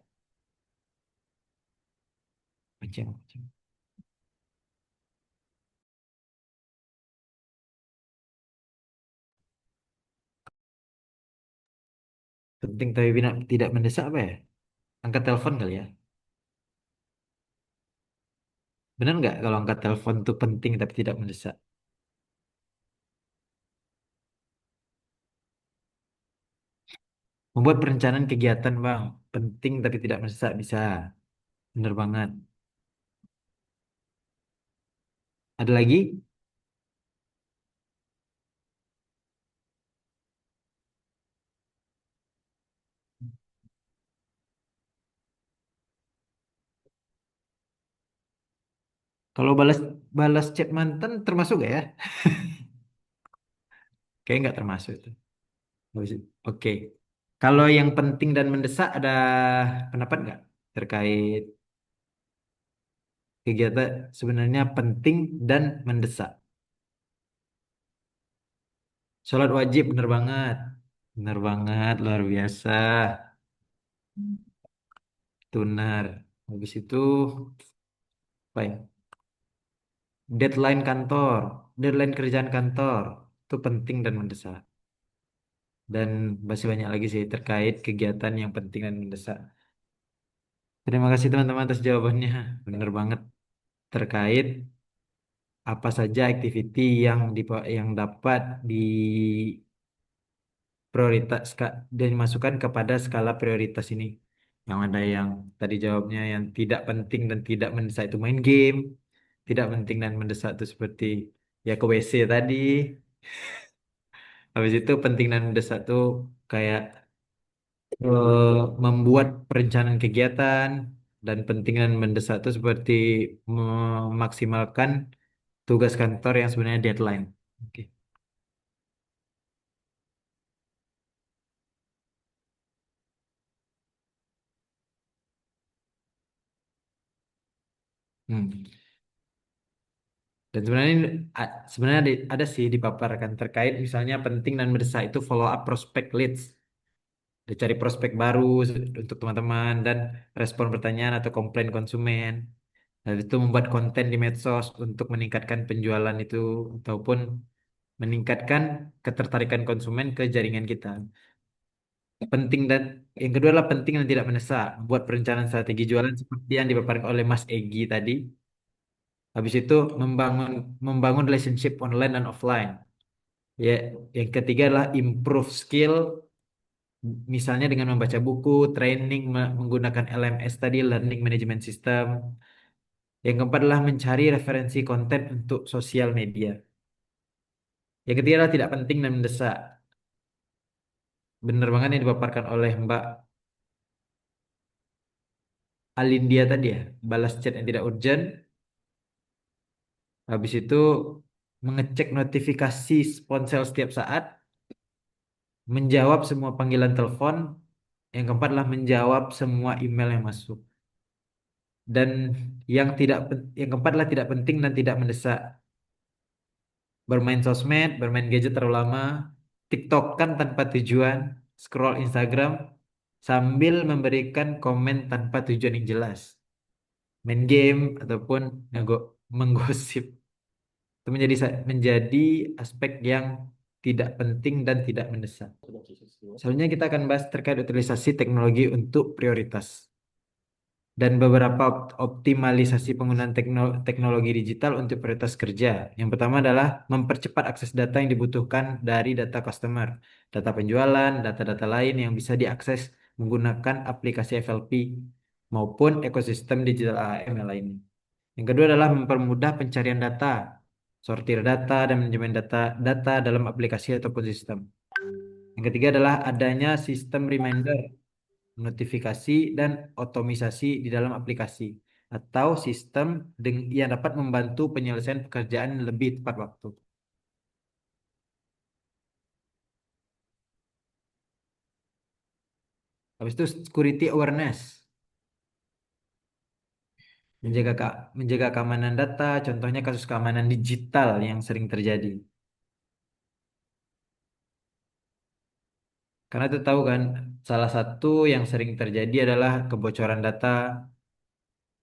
Macam penting tapi tidak mendesak apa ya? Angkat telepon kali ya. Benar nggak kalau angkat telepon itu penting tapi tidak mendesak? Membuat perencanaan kegiatan, Bang. Penting tapi tidak mendesak bisa. Bener banget. Ada lagi? Kalau balas balas chat mantan termasuk gak ya? Kayaknya nggak termasuk itu. Habis itu. Oke. Kalau yang penting dan mendesak ada pendapat nggak terkait kegiatan sebenarnya penting dan mendesak? Sholat wajib bener banget. Bener banget, luar biasa. Tunar. Habis itu apa ya? Deadline kantor, deadline kerjaan kantor itu penting dan mendesak. Dan masih banyak lagi sih terkait kegiatan yang penting dan mendesak. Terima kasih teman-teman atas jawabannya. Benar banget terkait apa saja activity yang dapat diprioritas dan dimasukkan kepada skala prioritas ini. Yang ada yang tadi jawabnya yang tidak penting dan tidak mendesak itu main game, tidak penting dan mendesak itu seperti ya ke WC tadi. Habis itu penting dan mendesak tuh kayak membuat perencanaan kegiatan dan penting dan mendesak itu seperti memaksimalkan tugas kantor yang sebenarnya deadline. Oke. Hmm. Dan sebenarnya ada sih dipaparkan terkait misalnya penting dan mendesak itu follow up prospect leads. Dia cari prospek baru untuk teman-teman dan respon pertanyaan atau komplain konsumen. Dan itu membuat konten di medsos untuk meningkatkan penjualan itu ataupun meningkatkan ketertarikan konsumen ke jaringan kita. Penting dan yang kedua adalah penting dan tidak mendesak. Buat perencanaan strategi jualan seperti yang dipaparkan oleh Mas Egi tadi. Habis itu membangun membangun relationship online dan offline. Ya, yang ketiga adalah improve skill, misalnya dengan membaca buku, training menggunakan LMS tadi, Learning Management System. Yang keempat adalah mencari referensi konten untuk sosial media. Yang ketiga adalah tidak penting dan mendesak. Benar banget yang dipaparkan oleh Mbak Alindia tadi ya. Balas chat yang tidak urgent. Habis itu mengecek notifikasi ponsel setiap saat. Menjawab semua panggilan telepon. Yang keempat adalah menjawab semua email yang masuk. Dan yang keempat adalah tidak penting dan tidak mendesak. Bermain sosmed, bermain gadget terlalu lama, TikTok kan tanpa tujuan, scroll Instagram sambil memberikan komen tanpa tujuan yang jelas, main game ataupun menggosip. Itu menjadi aspek yang tidak penting dan tidak mendesak. Selanjutnya kita akan bahas terkait utilisasi teknologi untuk prioritas dan beberapa optimalisasi penggunaan teknologi digital untuk prioritas kerja. Yang pertama adalah mempercepat akses data yang dibutuhkan dari data customer, data penjualan, data-data lain yang bisa diakses menggunakan aplikasi FLP maupun ekosistem digital AM yang lainnya. Yang kedua adalah mempermudah pencarian data, sortir data dan manajemen data dalam aplikasi ataupun sistem. Yang ketiga adalah adanya sistem reminder, notifikasi, dan otomisasi di dalam aplikasi atau sistem yang dapat membantu penyelesaian pekerjaan lebih tepat waktu. Habis itu security awareness, menjaga keamanan data, contohnya kasus keamanan digital yang sering terjadi. Karena itu tahu kan, salah satu yang sering terjadi adalah kebocoran data.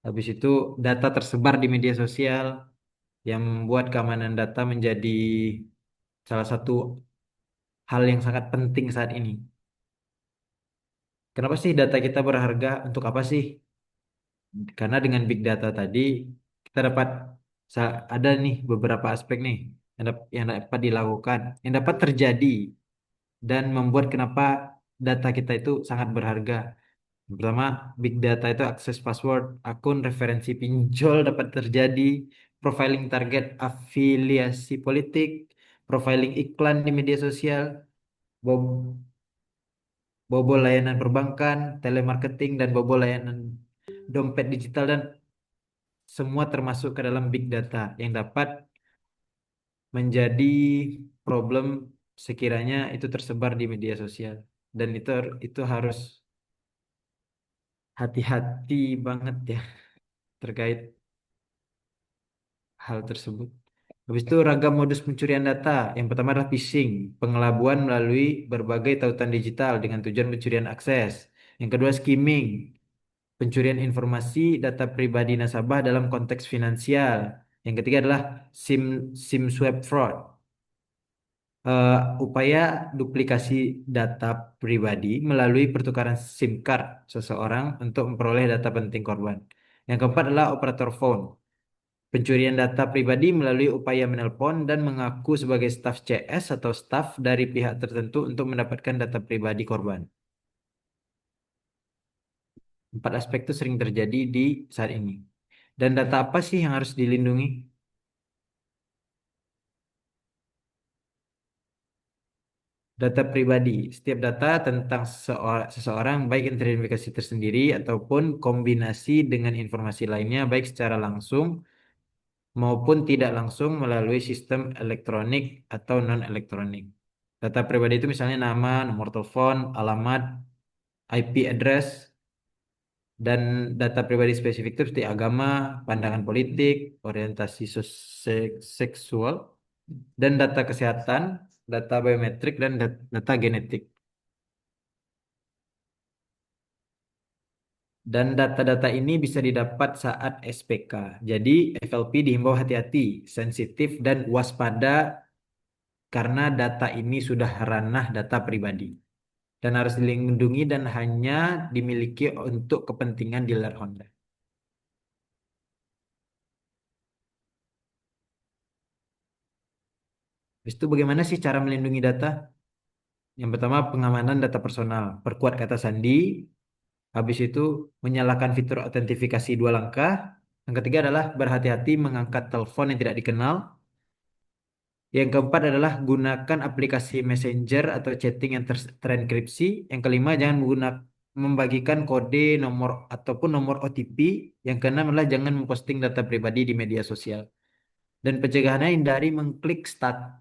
Habis itu data tersebar di media sosial yang membuat keamanan data menjadi salah satu hal yang sangat penting saat ini. Kenapa sih data kita berharga? Untuk apa sih? Karena dengan big data tadi kita dapat ada nih beberapa aspek nih yang dapat dilakukan, yang dapat terjadi dan membuat kenapa data kita itu sangat berharga. Yang pertama, big data itu akses password, akun referensi pinjol dapat terjadi, profiling target afiliasi politik, profiling iklan di media sosial, bob- bobol layanan perbankan, telemarketing, dan bobol layanan dompet digital dan semua termasuk ke dalam big data yang dapat menjadi problem sekiranya itu tersebar di media sosial. Dan itu harus hati-hati banget ya terkait hal tersebut. Habis itu ragam modus pencurian data. Yang pertama adalah phishing, pengelabuan melalui berbagai tautan digital dengan tujuan pencurian akses. Yang kedua skimming, pencurian informasi data pribadi nasabah dalam konteks finansial. Yang ketiga adalah SIM SIM swap fraud, eh, upaya duplikasi data pribadi melalui pertukaran SIM card seseorang untuk memperoleh data penting korban. Yang keempat adalah operator phone, pencurian data pribadi melalui upaya menelpon dan mengaku sebagai staf CS atau staf dari pihak tertentu untuk mendapatkan data pribadi korban. Empat aspek itu sering terjadi di saat ini. Dan data apa sih yang harus dilindungi? Data pribadi. Setiap data tentang seseorang, baik yang teridentifikasi tersendiri ataupun kombinasi dengan informasi lainnya, baik secara langsung maupun tidak langsung melalui sistem elektronik atau non-elektronik. Data pribadi itu misalnya nama, nomor telepon, alamat, IP address, Dan data pribadi spesifik itu seperti agama, pandangan politik, orientasi seksual, dan data kesehatan, data biometrik, dan data genetik. Dan data-data ini bisa didapat saat SPK. Jadi FLP dihimbau hati-hati, sensitif, dan waspada karena data ini sudah ranah data pribadi dan harus dilindungi dan hanya dimiliki untuk kepentingan dealer Honda. Habis itu bagaimana sih cara melindungi data? Yang pertama pengamanan data personal, perkuat kata sandi. Habis itu menyalakan fitur autentifikasi dua langkah. Yang ketiga adalah berhati-hati mengangkat telepon yang tidak dikenal. Yang keempat adalah gunakan aplikasi Messenger atau chatting yang terenkripsi. Yang kelima, jangan menggunakan membagikan kode nomor ataupun nomor OTP. Yang keenam adalah jangan memposting data pribadi di media sosial. Dan pencegahannya hindari mengklik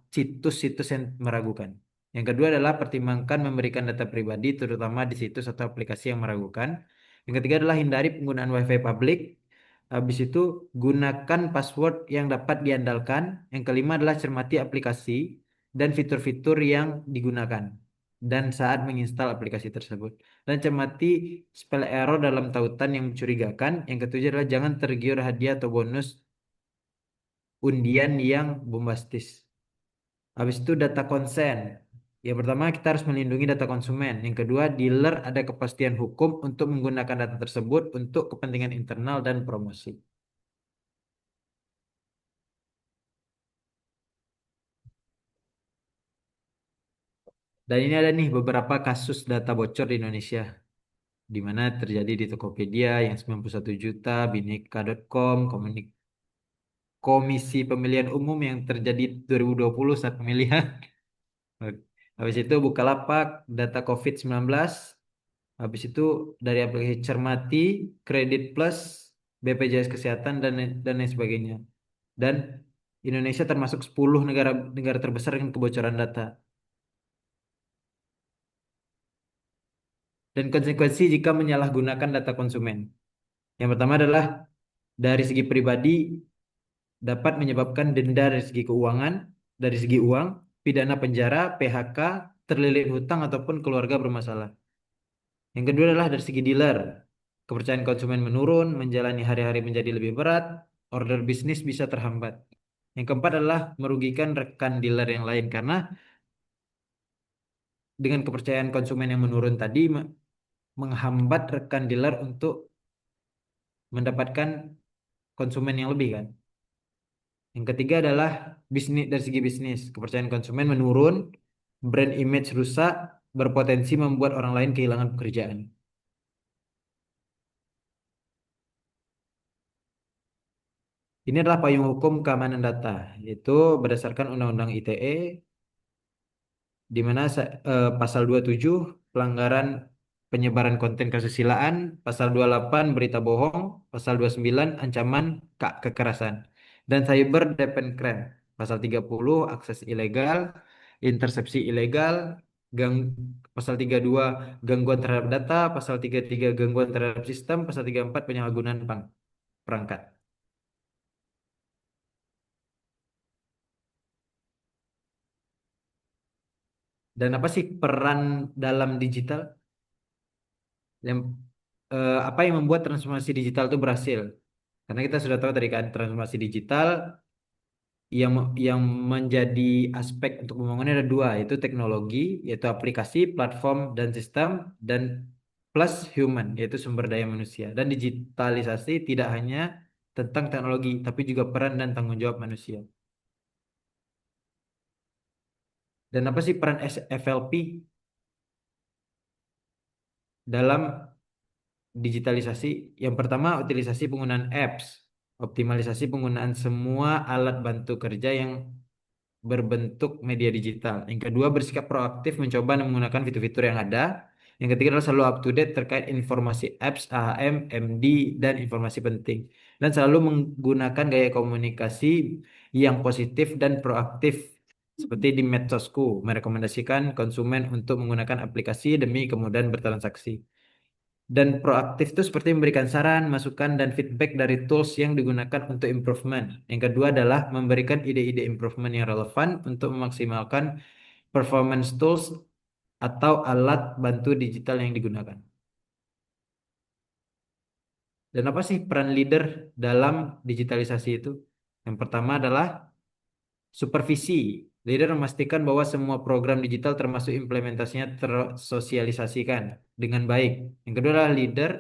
situs-situs yang meragukan. Yang kedua adalah pertimbangkan memberikan data pribadi terutama di situs atau aplikasi yang meragukan. Yang ketiga adalah hindari penggunaan WiFi publik. Habis itu gunakan password yang dapat diandalkan. Yang kelima adalah cermati aplikasi dan fitur-fitur yang digunakan dan saat menginstal aplikasi tersebut. Dan cermati spell error dalam tautan yang mencurigakan. Yang ketujuh adalah jangan tergiur hadiah atau bonus undian yang bombastis. Habis itu data konsen. Yang pertama kita harus melindungi data konsumen. Yang kedua, dealer ada kepastian hukum untuk menggunakan data tersebut untuk kepentingan internal dan promosi. Dan ini ada nih beberapa kasus data bocor di Indonesia, di mana terjadi di Tokopedia yang 91 juta, Bineka.com, Komisi Pemilihan Umum yang terjadi 2020 saat pemilihan. Habis itu Bukalapak, data COVID-19. Habis itu dari aplikasi Cermati, Kredit Plus, BPJS Kesehatan dan lain sebagainya. Dan Indonesia termasuk 10 negara negara terbesar dengan kebocoran data. Dan konsekuensi jika menyalahgunakan data konsumen. Yang pertama adalah dari segi pribadi dapat menyebabkan denda dari segi keuangan, dari segi uang, pidana penjara, PHK, terlilit hutang ataupun keluarga bermasalah. Yang kedua adalah dari segi dealer. Kepercayaan konsumen menurun, menjalani hari-hari menjadi lebih berat, order bisnis bisa terhambat. Yang keempat adalah merugikan rekan dealer yang lain karena dengan kepercayaan konsumen yang menurun tadi menghambat rekan dealer untuk mendapatkan konsumen yang lebih kan. Yang ketiga adalah bisnis dari segi bisnis. Kepercayaan konsumen menurun, brand image rusak, berpotensi membuat orang lain kehilangan pekerjaan. Ini adalah payung hukum keamanan data, yaitu berdasarkan Undang-Undang ITE, di mana pasal 27 pelanggaran penyebaran konten kesusilaan, pasal 28 berita bohong, pasal 29 ancaman kekerasan, dan cyber defense crime, pasal 30 akses ilegal, intersepsi ilegal, gang, pasal 32 gangguan terhadap data, pasal 33 gangguan terhadap sistem, pasal 34 penyalahgunaan perangkat. Dan apa sih peran dalam digital? Yang apa yang membuat transformasi digital itu berhasil? Karena kita sudah tahu tadi kan transformasi digital yang menjadi aspek untuk pembangunannya ada dua, yaitu teknologi, yaitu aplikasi, platform dan sistem, dan plus human, yaitu sumber daya manusia. Dan digitalisasi tidak hanya tentang teknologi, tapi juga peran dan tanggung jawab manusia. Dan apa sih peran FLP dalam digitalisasi? Yang pertama, utilisasi penggunaan apps, optimalisasi penggunaan semua alat bantu kerja yang berbentuk media digital. Yang kedua, bersikap proaktif mencoba dan menggunakan fitur-fitur yang ada. Yang ketiga adalah selalu up to date terkait informasi apps, AHM, MD, dan informasi penting. Dan selalu menggunakan gaya komunikasi yang positif dan proaktif. Seperti di medsosku, merekomendasikan konsumen untuk menggunakan aplikasi demi kemudahan bertransaksi. Dan proaktif itu seperti memberikan saran, masukan, dan feedback dari tools yang digunakan untuk improvement. Yang kedua adalah memberikan ide-ide improvement yang relevan untuk memaksimalkan performance tools atau alat bantu digital yang digunakan. Dan apa sih peran leader dalam digitalisasi itu? Yang pertama adalah supervisi. Leader memastikan bahwa semua program digital termasuk implementasinya tersosialisasikan dengan baik. Yang kedua adalah leader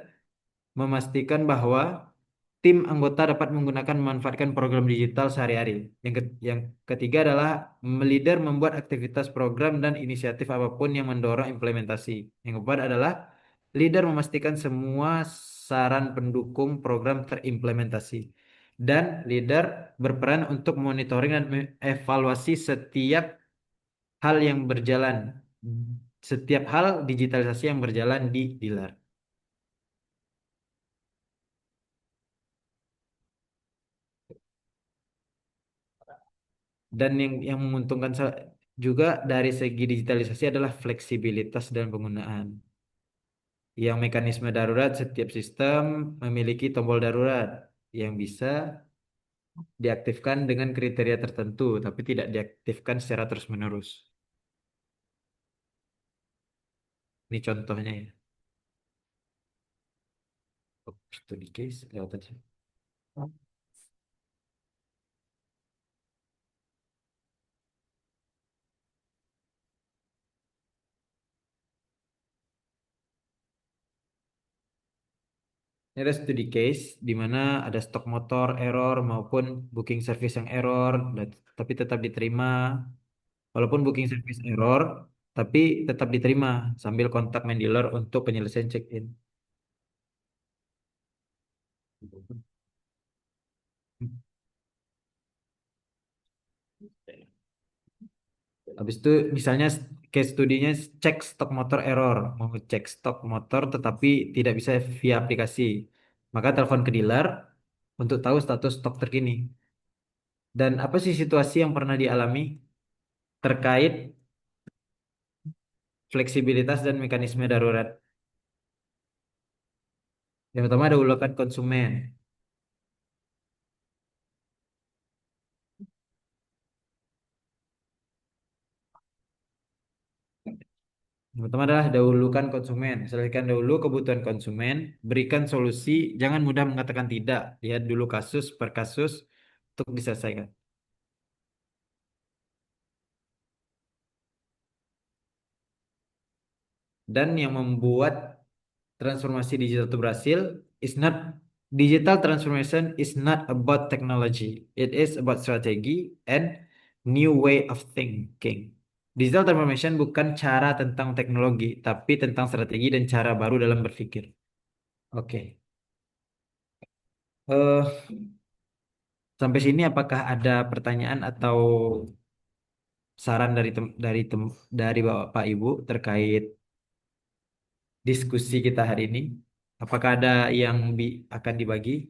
memastikan bahwa tim anggota dapat menggunakan memanfaatkan program digital sehari-hari. Yang ketiga adalah leader membuat aktivitas program dan inisiatif apapun yang mendorong implementasi. Yang keempat adalah leader memastikan semua saran pendukung program terimplementasi. Dan leader berperan untuk monitoring dan evaluasi berjalan, setiap hal digitalisasi yang berjalan di Dilar. Dan yang menguntungkan juga dari segi digitalisasi adalah fleksibilitas dan penggunaan. Yang mekanisme darurat setiap sistem memiliki tombol darurat yang bisa diaktifkan dengan kriteria tertentu, tapi tidak diaktifkan secara terus-menerus. Ini contohnya ya. Oh, studi case lewat aja. Ini ada studi case di mana ada stok motor error maupun booking service yang error, tapi tetap diterima. Walaupun booking service error, tapi tetap diterima sambil kontak main dealer untuk penyelesaian check-in. Habis itu misalnya case studinya cek stok motor error, mau cek stok motor tetapi tidak bisa via aplikasi. Maka telepon ke dealer untuk tahu status stok terkini. Dan apa sih situasi yang pernah dialami terkait fleksibilitas dan mekanisme darurat? Yang pertama ada ulakan konsumen. Yang pertama adalah dahulukan konsumen. Selesaikan dahulu kebutuhan konsumen, berikan solusi, jangan mudah mengatakan tidak. Lihat dulu kasus per kasus untuk diselesaikan. Dan yang membuat transformasi digital itu berhasil is not digital transformation is not about technology. It is about strategy and new way of thinking. Digital transformation bukan cara tentang teknologi, tapi tentang strategi dan cara baru dalam berpikir. Oke. Eh, Sampai sini apakah ada pertanyaan atau saran dari Bapak Ibu terkait diskusi kita hari ini? Apakah ada yang akan dibagi?